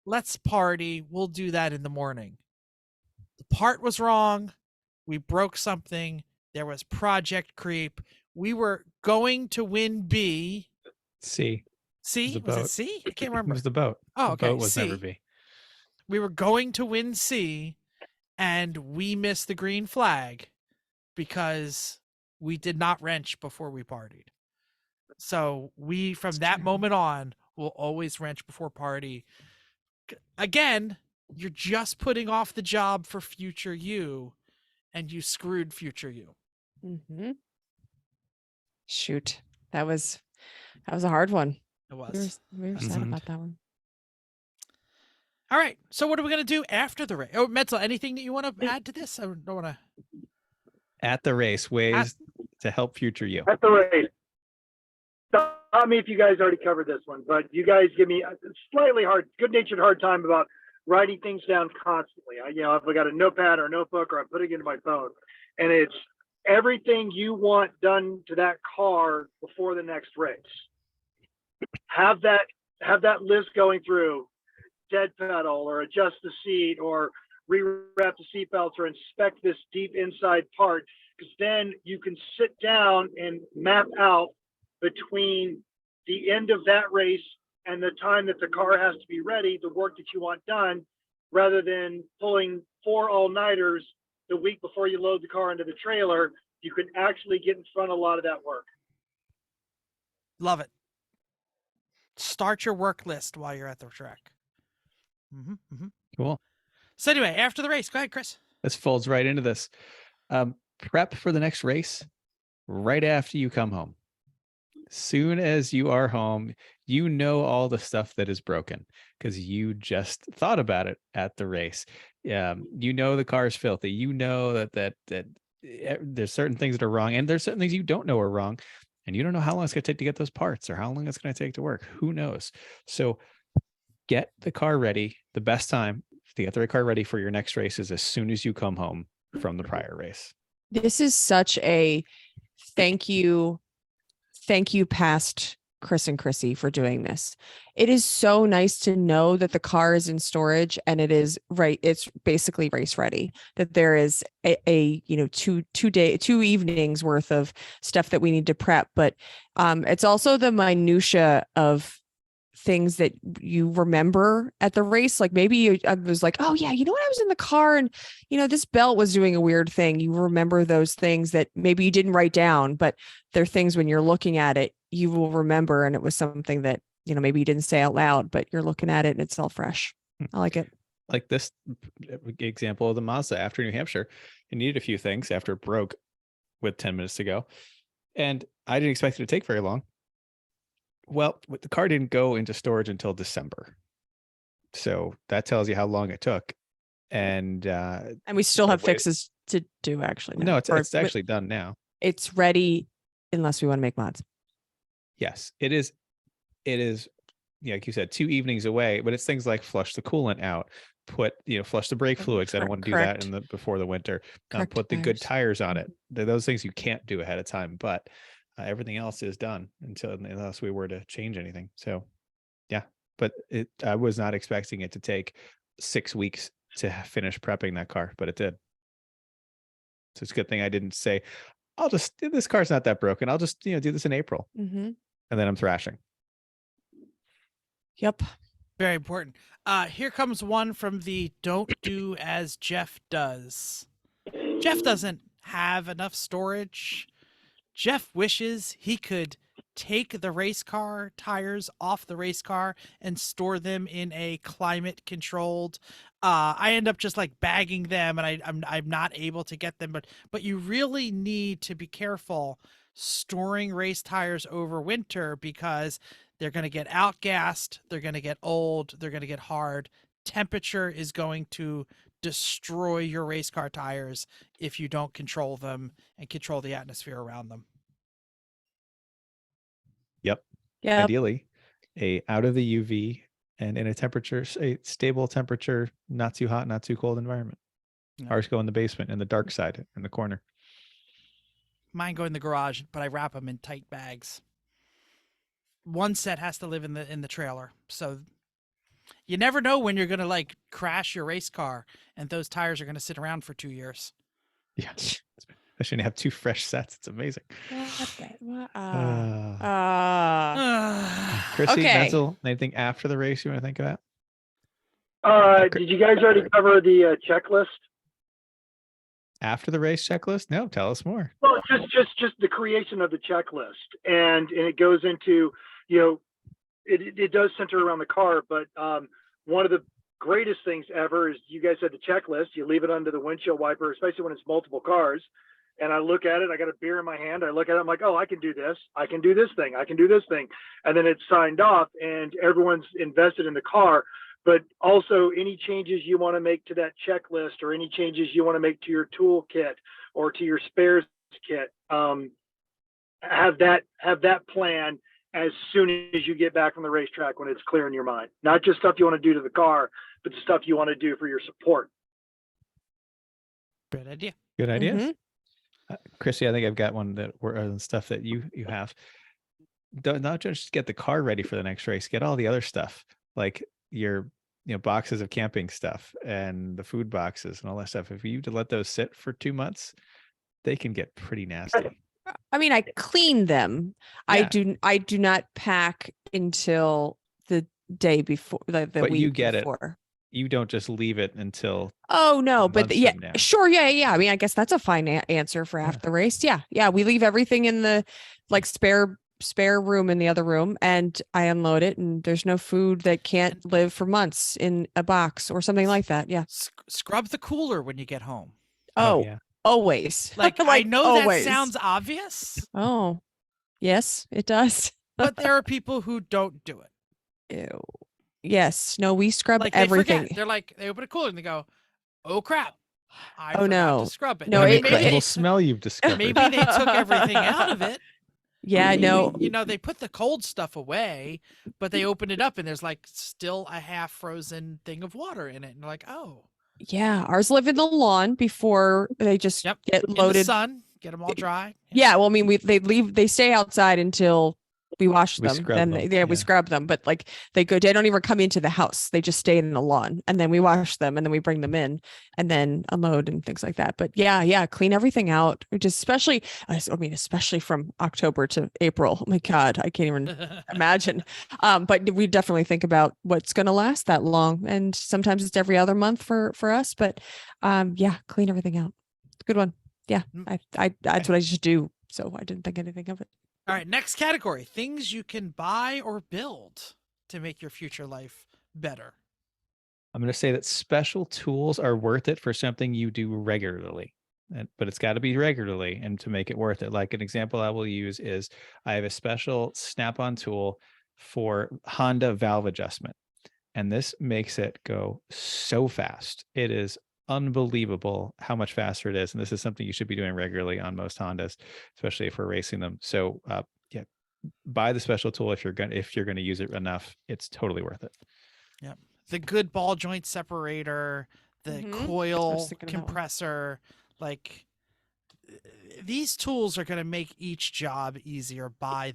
Let's party. We'll do that in the morning. The part was wrong. We broke something. There was project creep. We were going to win B. C. C? The Was it boat. C? I can't It remember. was the boat. Oh, The okay. boat was C. never B. We were going to win C, and we missed the green flag because we did not wrench before we partied. So we, from that moment on, will always wrench before party. Again, you're just putting off the job for future you, and you screwed future you. Mm-hmm. Shoot, that was a hard one. It was. We were sad Mhm. about that one. All right. So what are we going to do after the race? Oh, Metzel, anything that you want to add to this? I don't want to. At the race, ways to help future you. At the race. Stop me if you guys already covered this one, but you guys give me a slightly good-natured hard time about writing things down constantly. If I got a notepad or a notebook, or I'm putting it in my phone, and it's everything you want done to that car before the next race. Have that list going through. Dead pedal, or adjust the seat, or re-wrap the seat belts, or inspect this deep inside part, because then you can sit down and map out between the end of that race and the time that the car has to be ready, the work that you want done, rather than pulling 4 all-nighters the week before you load the car into the trailer. You can actually get in front of a lot of that work. Love it. Start your work list while you're at the track. Cool. So anyway, after the race, go ahead, Chris. This folds right into this. Prep for the next race right after you come home. Soon as you are home, you know all the stuff that is broken because you just thought about it at the race. You know the car is filthy. You know that there's certain things that are wrong, and there's certain things you don't know are wrong, and you don't know how long it's going to take to get those parts or how long it's going to take to work. Who knows? So get the car ready. The best time to get the car ready for your next race is as soon as you come home from the prior race. This is such a thank you, past Chris and Chrissy, for doing this. It is so nice to know that the car is in storage and it is right. It's basically race ready, that there is a 2 evenings worth of stuff that we need to prep. But it's also the minutia of things that you remember at the race. Like maybe I was like, oh yeah, when I was in the car and this belt was doing a weird thing. You remember those things that maybe you didn't write down, but they're things when you're looking at it, you will remember. And it was something that, maybe you didn't say out loud, but you're looking at it and it's all fresh. I like it. Like this example of the Mazda after New Hampshire, it needed a few things after it broke with 10 minutes to go. And I didn't expect it to take very long. Well, the car didn't go into storage until December. So that tells you how long it took. And we still have fixes to do, actually. No, it's actually done now. It's ready unless we want to make mods. Yes, it is. It is, like you said, 2 evenings away, but it's things like flush the coolant out, flush the brake fluids. I don't want to do that before the winter. Put the good tires on it. Those things you can't do ahead of time, but everything else is done unless we were to change anything. So yeah, but I was not expecting it to take 6 weeks to finish prepping that car, but it did. So it's a good thing I didn't say, this car's not that broken. I'll just, do this in April. Mm-hmm. And then I'm thrashing. Yep. Very important. Here comes one from the don't do as Jeff does. Jeff doesn't have enough storage. Jeff wishes he could take the race car tires off the race car and store them in a climate controlled. I end up just like bagging them, and I'm not able to get them. But you really need to be careful storing race tires over winter because they're going to get outgassed, they're going to get old, they're going to get hard. Temperature is going to destroy your race car tires if you don't control them and control the atmosphere around them. Yep. Ideally, out of the UV and in a stable temperature, not too hot, not too cold environment. No. Ours go in the basement, in the dark side, in the corner. Mine go in the garage, but I wrap them in tight bags. One set has to live in the trailer, so you never know when you're gonna like crash your race car, and those tires are gonna sit around for 2 years. Yeah, especially when you have 2 fresh sets. It's amazing. Chrissy, okay. Menzel, anything after the race you want to think about? Did you guys already cover the checklist? After the race checklist? No, tell us more. Well, just the creation of the checklist, and it goes into, it does center around the car, but one of the greatest things ever is you guys had the checklist. You leave it under the windshield wiper, especially when it's multiple cars. And I look at it, I got a beer in my hand. I look at it, I'm like, oh, I can do this. I can do this thing. I can do this thing. And then it's signed off and everyone's invested in the car. But also any changes you want to make to that checklist or any changes you want to make to your tool kit or to your spares kit, have that plan as soon as you get back from the racetrack when it's clear in your mind. Not just stuff you want to do to the car, but the stuff you want to do for your support. Good idea. Good ideas. Mhm. Chrissy, I think I've got one that stuff that you have. Don't not just get the car ready for the next race. Get all the other stuff, like your boxes of camping stuff and the food boxes and all that stuff. If you let those sit for 2 months, they can get pretty nasty. I mean, I clean them. Yeah. I do not pack until the day before, the But week you get before. You don't just leave it until Oh no, but months yeah, from now. sure, yeah. I mean, I guess that's a fine answer for after the race. Yeah. We leave everything in the like spare room in the other room, and I unload it, and there's no food that can't live for months in a box or something like that. Yeah. Scrub the cooler when you get home. Oh, yeah. always. Like, I know always. that sounds obvious, Oh, yes, it does. but there are people who don't do it. Ew. Yes. No, we scrub Like everything. they forget. They're like, they open a cooler and they go, "Oh crap, I Oh, forgot no. to scrub it." No, What an it- incredible it- smell you've discovered. Maybe they took everything out of it. Yeah, Maybe, no. they put the cold stuff away, but they open it up and there's like still a half frozen thing of water in it, and they're like, "Oh, Yeah, ours live in the lawn before they just yep." get In the loaded. sun, get them all dry. Yeah, well, I mean, they stay outside until we wash We them. scrub Then them, we yeah. scrub them, but like they don't even come into the house. They just stay in the lawn, and then we wash them, and then we bring them in, and then unload and things like that. But yeah, clean everything out. Just especially from October to April. Oh my God, I can't even imagine. But we definitely think about what's going to last that long, and sometimes it's every other month for us. But yeah, clean everything out. Good one. Yeah, I that's what I just do. So I didn't think anything of it. All right, next category: things you can buy or build to make your future life better. I'm going to say that special tools are worth it for something you do regularly, but it's got to be regularly and to make it worth it. Like an example I will use is I have a special snap-on tool for Honda valve adjustment, and this makes it go so fast. It is unbelievable how much faster it is, and this is something you should be doing regularly on most Hondas, especially if we're racing them. So yeah, buy the special tool if you're gonna use it enough. It's totally worth it. Yep. The good ball joint separator, the Mhm. I was coil thinking of that one. compressor, like these tools are going to make each job easier. But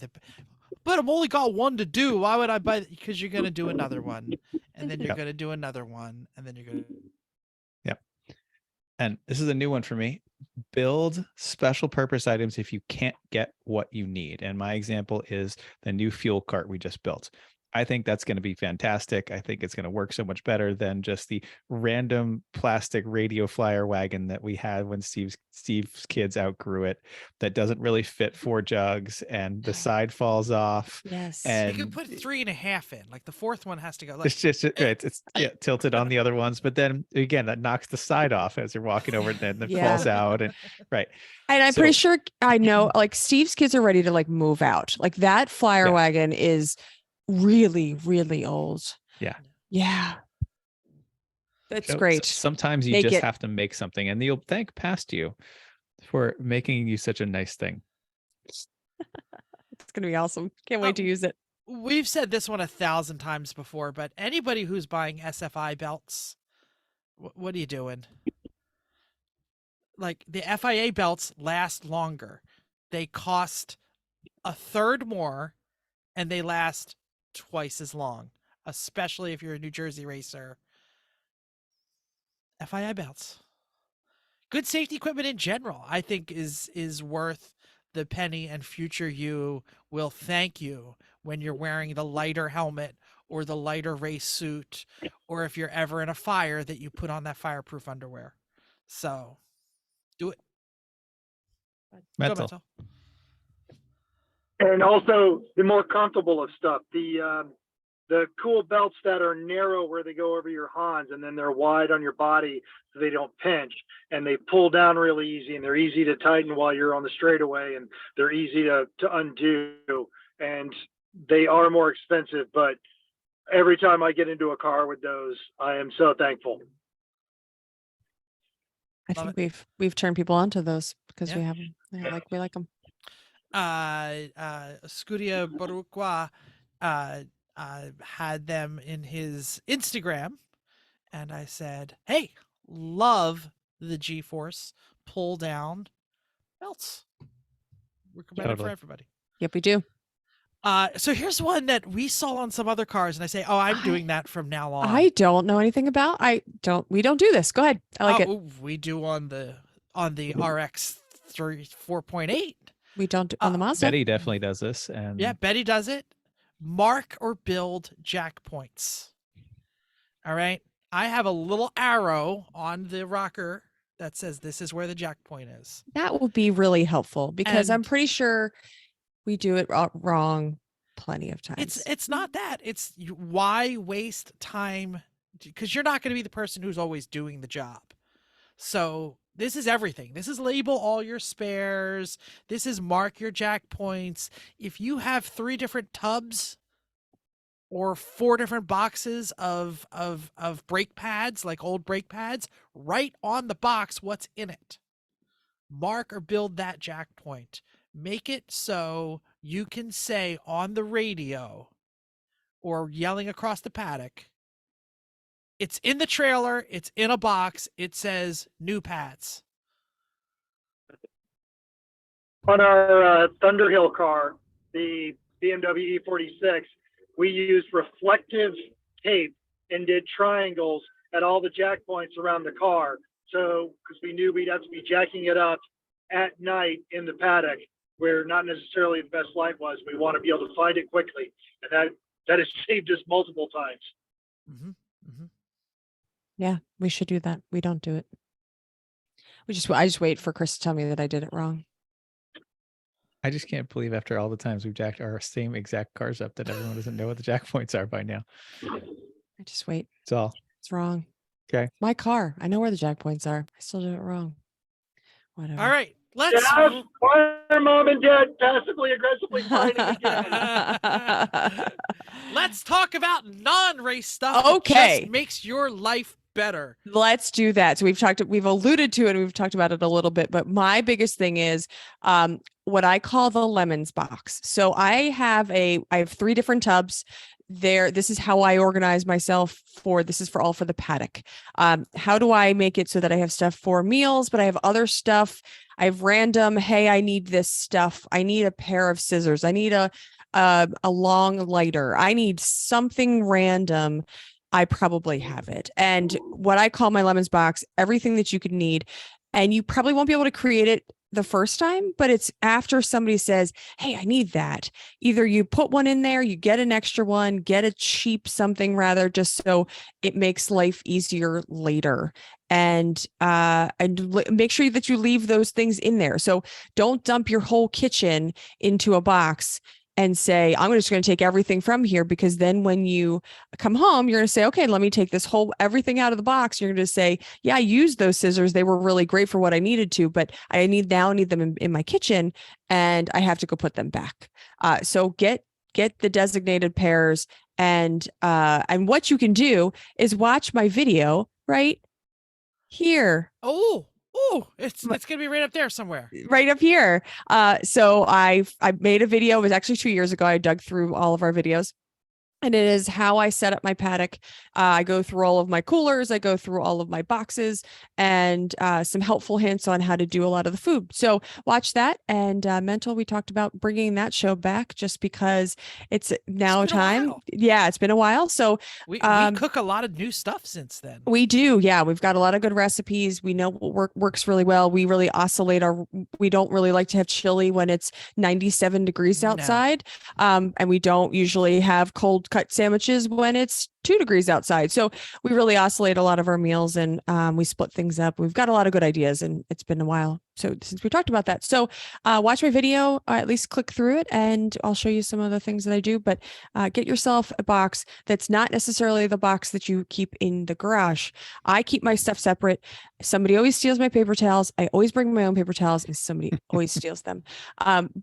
I've only got one to do. Why would I buy? Because you're going to do another one, and then you're Yep. going to do another one, and then you're going to. Yep. And this is a new one for me. Build special purpose items if you can't get what you need. And my example is the new fuel cart we just built. I think that's going to be fantastic. I think it's going to work so much better than just the random plastic radio flyer wagon that we had when Steve's kids outgrew it, that doesn't really fit 4 jugs and the side falls off. Yes. You can And put 3.5 in. Like the fourth one has to go. Like, it's just it's tilted on the other ones, but then again that knocks the side off as you're walking over it, and then Yeah. falls out, and right. And I'm pretty sure I know, like Steve's kids are ready to like move out. Like that flyer Yeah. wagon is really, really old. Yeah. Yeah. That's So great. sometimes you Make just it. have to make something, and you'll thank past you for making you such a nice thing. It's gonna be awesome. Can't wait to use it. we've said this one 1,000 times before, but anybody who's buying SFI belts, what are you doing? Like the FIA belts last longer. They cost a third more, and they last twice as long, especially if you're a New Jersey racer. FIA belts. Good safety equipment in general, I think, is worth the penny, and future you will thank you when you're wearing the lighter helmet or the lighter race suit, or if you're ever in a fire that you put on that fireproof underwear. So do it. Go, Mental. Mental. And also the more comfortable of stuff, the cool belts that are narrow where they go over your Hans, and then they're wide on your body so they don't pinch, and they pull down really easy, and they're easy to tighten while you're on the straightaway, and they're easy to undo, and they are more expensive, but every time I get into a car with those, I am so thankful. I Love think we've turned people onto those because Yeah. we have them. Yeah, we like them. Scudia Borukwa had them in his Instagram, and I said, "Hey, love the G-force pull down belts. Recommended for Totally. everybody." Yep, we do. So here's one that we saw on some other cars, and I say, "Oh, I'm I- doing that from now on." I don't know anything about. We don't do this. Go ahead. I like it. We do on the RX 4.8. We don't do on the Mazda. Betty definitely does this, and Yeah, Betty does it. Mark or build jack points. All right. I have a little arrow on the rocker that says this is where the jack point is. That will be really helpful because I'm And pretty sure we do it wrong plenty of times. it's not that. It's why waste time, because you're not going to be the person who's always doing the job. So this is everything. This is label all your spares. This is mark your jack points. If you have 3 different tubs or 4 different boxes of brake pads, like old brake pads, write on the box what's in it. Mark or build that jack point. Make it so you can say on the radio or yelling across the paddock, it's in the trailer, it's in a box, it says new pads. On our Thunderhill car, the BMW E46, we used reflective tape and did triangles at all the jack points around the car. So, because we knew we'd have to be jacking it up at night in the paddock where not necessarily the best light was. We want to be able to find it quickly. And that has saved us multiple times. Mm-hmm. Mm-hmm. Yeah, we should do that. We don't do it. I just wait for Chris to tell me that I did it wrong. I just can't believe after all the times we've jacked our same exact cars up that everyone doesn't know what the jack points are by now. I just wait. It's all. It's wrong. Okay. My car. I know where the jack points are. I still did it wrong. Whatever. All right. Let's Why are mom and dad passively aggressively fighting again? let's talk about non-race stuff that Okay. just makes your life better. Let's do that. So we've alluded to it and we've talked about it a little bit, but my biggest thing is what I call the lemons box. So I have 3 different tubs there. This is how I organize myself this is for the paddock. How do I make it so that I have stuff for meals, but I have other stuff. I have random, hey, I need this stuff. I need a pair of scissors. I need a long lighter. I need something random. I probably have it. And what I call my lemons box, everything that you could need, and you probably won't be able to create it the first time, but it's after somebody says, hey, I need that. Either you put one in there, you get an extra one, get a cheap something rather, just so it makes life easier later. And make sure that you leave those things in there. So don't dump your whole kitchen into a box and say, I'm just going to take everything from here, because then when you come home, you're going to say, okay, let me take everything out of the box. You're going to say, yeah, I used those scissors. They were really great for what I needed to, but I need them in my kitchen and I have to go put them back. So get the designated pairs, and what you can do is watch my video right here. Oh, it's going to be right up there somewhere. Right up here. So I made a video. It was actually 2 years ago. I dug through all of our videos. And it is how I set up my paddock. I go through all of my coolers. I go through all of my boxes, and some helpful hints on how to do a lot of the food. So watch that. And Mental, we talked about bringing that show back just because it's now time. Yeah, it's been a while. So we cook a lot of new stuff since then. We do. Yeah, we've got a lot of good recipes. We know what works really well. We really oscillate we don't really like to have chili when it's 97 degrees outside. No. And we don't usually have cold cut sandwiches when it's 2 degrees outside. So we really oscillate a lot of our meals, and we split things up. We've got a lot of good ideas, and it's been a while since we talked about that. So watch my video, at least click through it, and I'll show you some of the things that I do. But get yourself a box that's not necessarily the box that you keep in the garage. I keep my stuff separate. Somebody always steals my paper towels. I always bring my own paper towels, and somebody always steals them.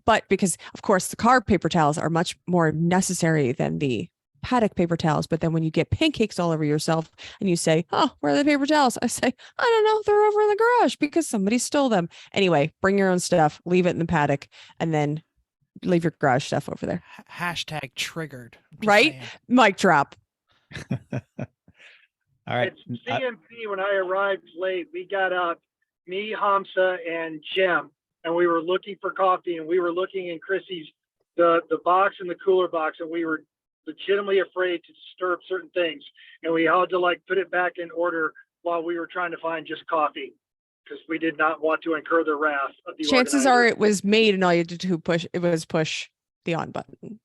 But because, of course, the car paper towels are much more necessary than the paddock paper towels. But then when you get pancakes all over yourself and you say, oh, where are the paper towels? I say, I don't know, they're over in the garage because somebody stole them. Anyway, bring your own stuff, leave it in the paddock, and then leave your garage stuff over there. Hashtag triggered. Right? Mic drop. All right. At CMP, when I arrived late, we got up, me, Hamza, and Jim, and we were looking for coffee, and we were looking in Chrissy's, the box and the cooler box, and we were legitimately afraid to disturb certain things. And we had to like put it back in order while we were trying to find just coffee because we did not want to incur the wrath of the Chances organizer. are it was made and all you had to do push the on button.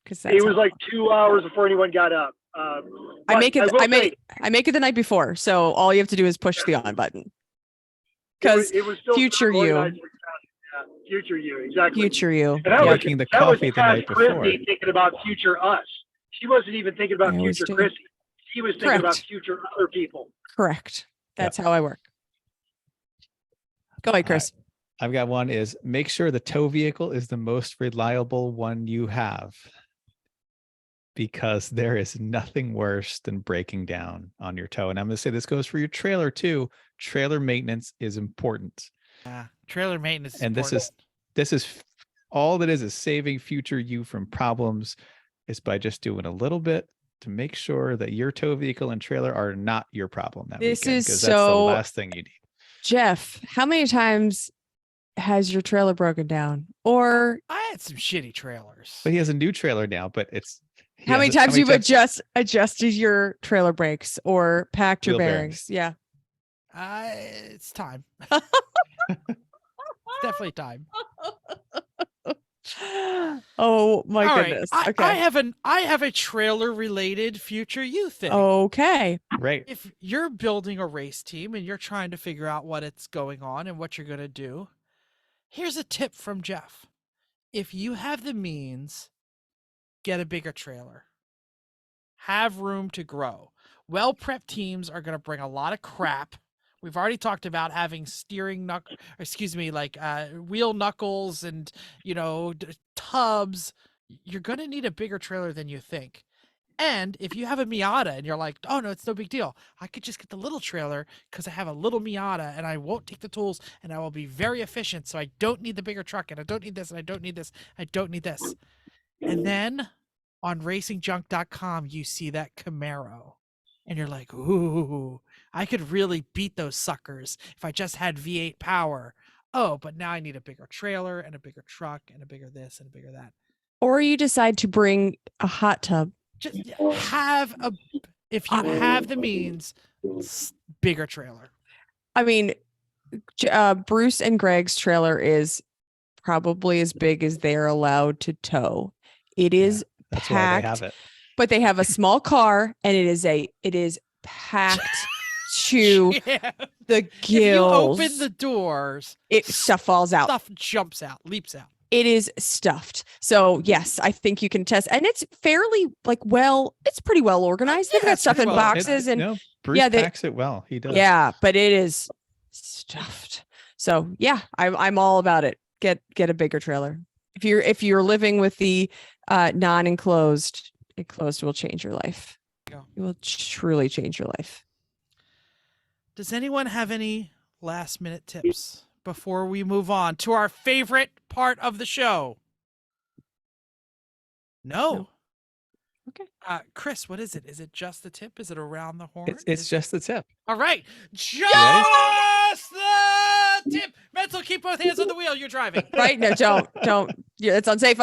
Because It was like 2 hours before anyone got up. I make it the night before, so all you have to do is push the on button. Because it was still future you. Yeah, future you, exactly. Future you. And that was, Making the coffee the night before. Chrissy thinking about future us. She wasn't even thinking about future Chrissy. She was thinking about future other people. Correct. That's how I work. Go ahead, Chris. I've got one is make sure the tow vehicle is the most reliable one you have. Because there is nothing worse than breaking down on your tow. And I'm going to say this goes for your trailer too. Trailer maintenance is important. Yeah, trailer maintenance is and important. this is all that is saving future you from problems is by just doing a little bit to make sure that your tow vehicle and trailer are not your problem that This weekend, is because that's the last thing you need. Jeff, how many times has your trailer broken down? Or I had some shitty trailers. But he has a new trailer now, but it's how many times you've adjusted your trailer brakes or packed your Wheel bearings? Yeah. It's time. It's definitely time. Oh my All goodness. Right. Okay. I have a trailer related future you thing. Okay. Right. If you're building a race team and you're trying to figure out what it's going on and what you're going to do, here's a tip from Jeff. If you have the means, get a bigger trailer. Have room to grow. Well-prepped teams are going to bring a lot of crap. We've already talked about having wheel knuckles and, tubs. You're going to need a bigger trailer than you think. And if you have a Miata and you're like, oh no, it's no big deal. I could just get the little trailer because I have a little Miata and I won't take the tools and I will be very efficient. So I don't need the bigger truck and I don't need this and I don't need this. I don't need this. And then on racingjunk.com, you see that Camaro and you're like, ooh, I could really beat those suckers if I just had V8 power. Oh, but now I need a bigger trailer and a bigger truck and a bigger this and a bigger that. Or you decide to bring a hot tub. Just if you have the means, bigger trailer. I mean, Bruce and Greg's trailer is probably as big as they're allowed to tow. It is that's packed, why they have it. But they have a small car and it is packed to the gills. If you open the doors, stuff falls out. Stuff jumps out, leaps out. It is stuffed. So yes, I think you can test, and it's fairly it's pretty well organized. They've got stuff in boxes Bruce packs it well. He does. Yeah, but it is stuffed. So yeah, I'm all about it. Get a bigger trailer. If you're living with the non-enclosed, enclosed will change your life. It will truly change your life. Does anyone have any last minute tips before we move on to our favorite part of the show? No. Okay. Chris, what is it? Is it just the tip? Is it around the horn? It's just the tip. All right. Just the tip. Mental, keep both hands on the wheel. You're driving. Right? No, don't. Yeah, it's unsafe.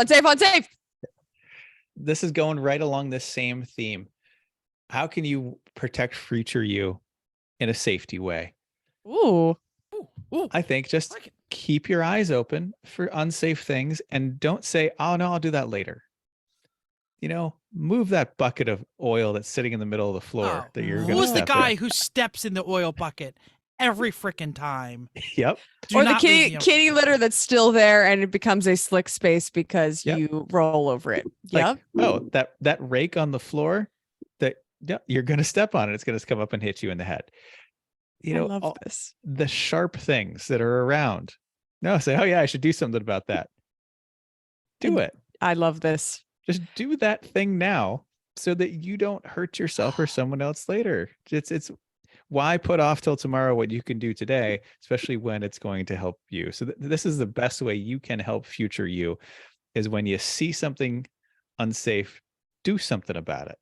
This is going right along this same theme. How can you protect future you in a safety way? Ooh. I think just keep your eyes open for unsafe things and don't say, oh no, I'll do that later. Move that bucket of oil that's sitting in the middle of the floor that you're going to Who's the guy who steps in the oil bucket every freaking time? Yep. Or the kitty litter that's still there and it becomes a slick space because you roll over it. Yep. That rake on the floor that you're going to step on it. It's going to come up and hit you in the head. I love this. The sharp things that are around. No, say, oh yeah, I should do something about that. Do it. I love this. Just do that thing now so that you don't hurt yourself or someone else later. It's why put off till tomorrow what you can do today, especially when it's going to help you. So this is the best way you can help future you is when you see something unsafe, do something about it.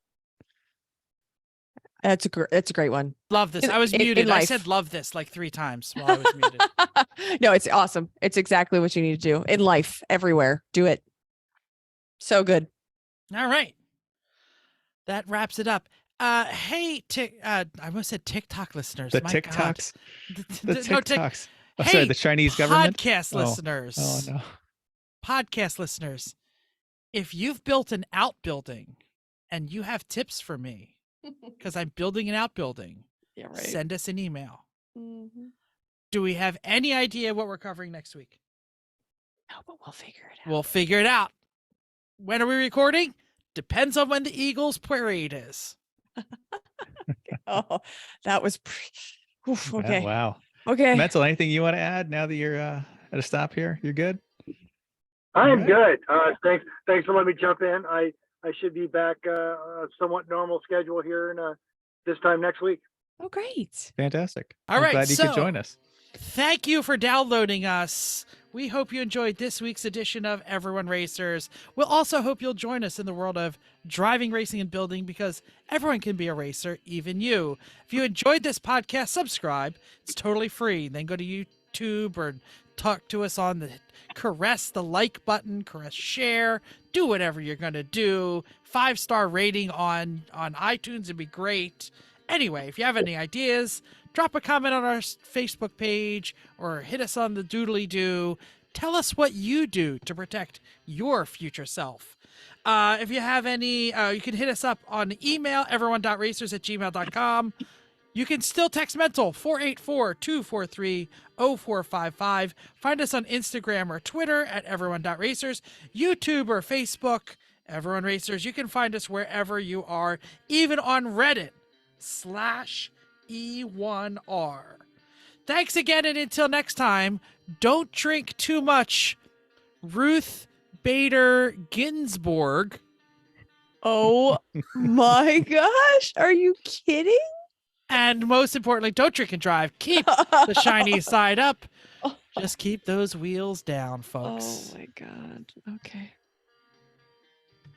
That's a great one. Love this. In- I was in muted. I life. said love this like 3 times while I was muted. No, it's awesome. It's exactly what you need to do in life, everywhere. Do it. So good. All right. That wraps it up. Hey, I almost said TikTok listeners. The My TikToks. God. The No, TikToks. Oh, hey, sorry, the Chinese government. podcast Oh. listeners. Oh no. Podcast listeners. If you've built an outbuilding and you have tips for me, because I'm building an outbuilding, Yeah, send us an email. Mhm. Do we have any idea what we're covering next week? No, but we'll figure it out. We'll figure it out. When are we recording? Depends on when the Eagles parade is. Oh, that was okay. Wow. Okay. Mental, anything you want to add now that you're at a stop here? You're good? I am All good. Thanks for letting me jump in. I should be back a somewhat normal schedule here in this time next week. Oh, great. Fantastic. All I'm right, glad you could join us. Thank you for downloading us. We hope you enjoyed this week's edition of Everyone Racers. We'll also hope you'll join us in the world of driving, racing, and building, because everyone can be a racer, even you. If you enjoyed this podcast, subscribe. It's totally free. Then go to YouTube or talk to us on caress the like button, caress share, do whatever you're going to do. 5-star rating on iTunes would be great. Anyway, if you have any ideas, drop a comment on our Facebook page or hit us on the doodly-doo. Tell us what you do to protect your future self. If you have any, you can hit us up on email, everyone.racers@gmail.com. You can still text Mental, 484-243-0455. Find us on Instagram or Twitter at everyone.racers, YouTube or Facebook, Everyone Racers. You can find us wherever you are, even on Reddit, /E1R. Thanks again, and until next time, don't drink too much. Ruth Bader Ginsburg. Oh my gosh. Are you kidding? And most importantly, don't drink and drive. Keep the shiny side up. Just keep those wheels down, folks. Oh my God. Okay.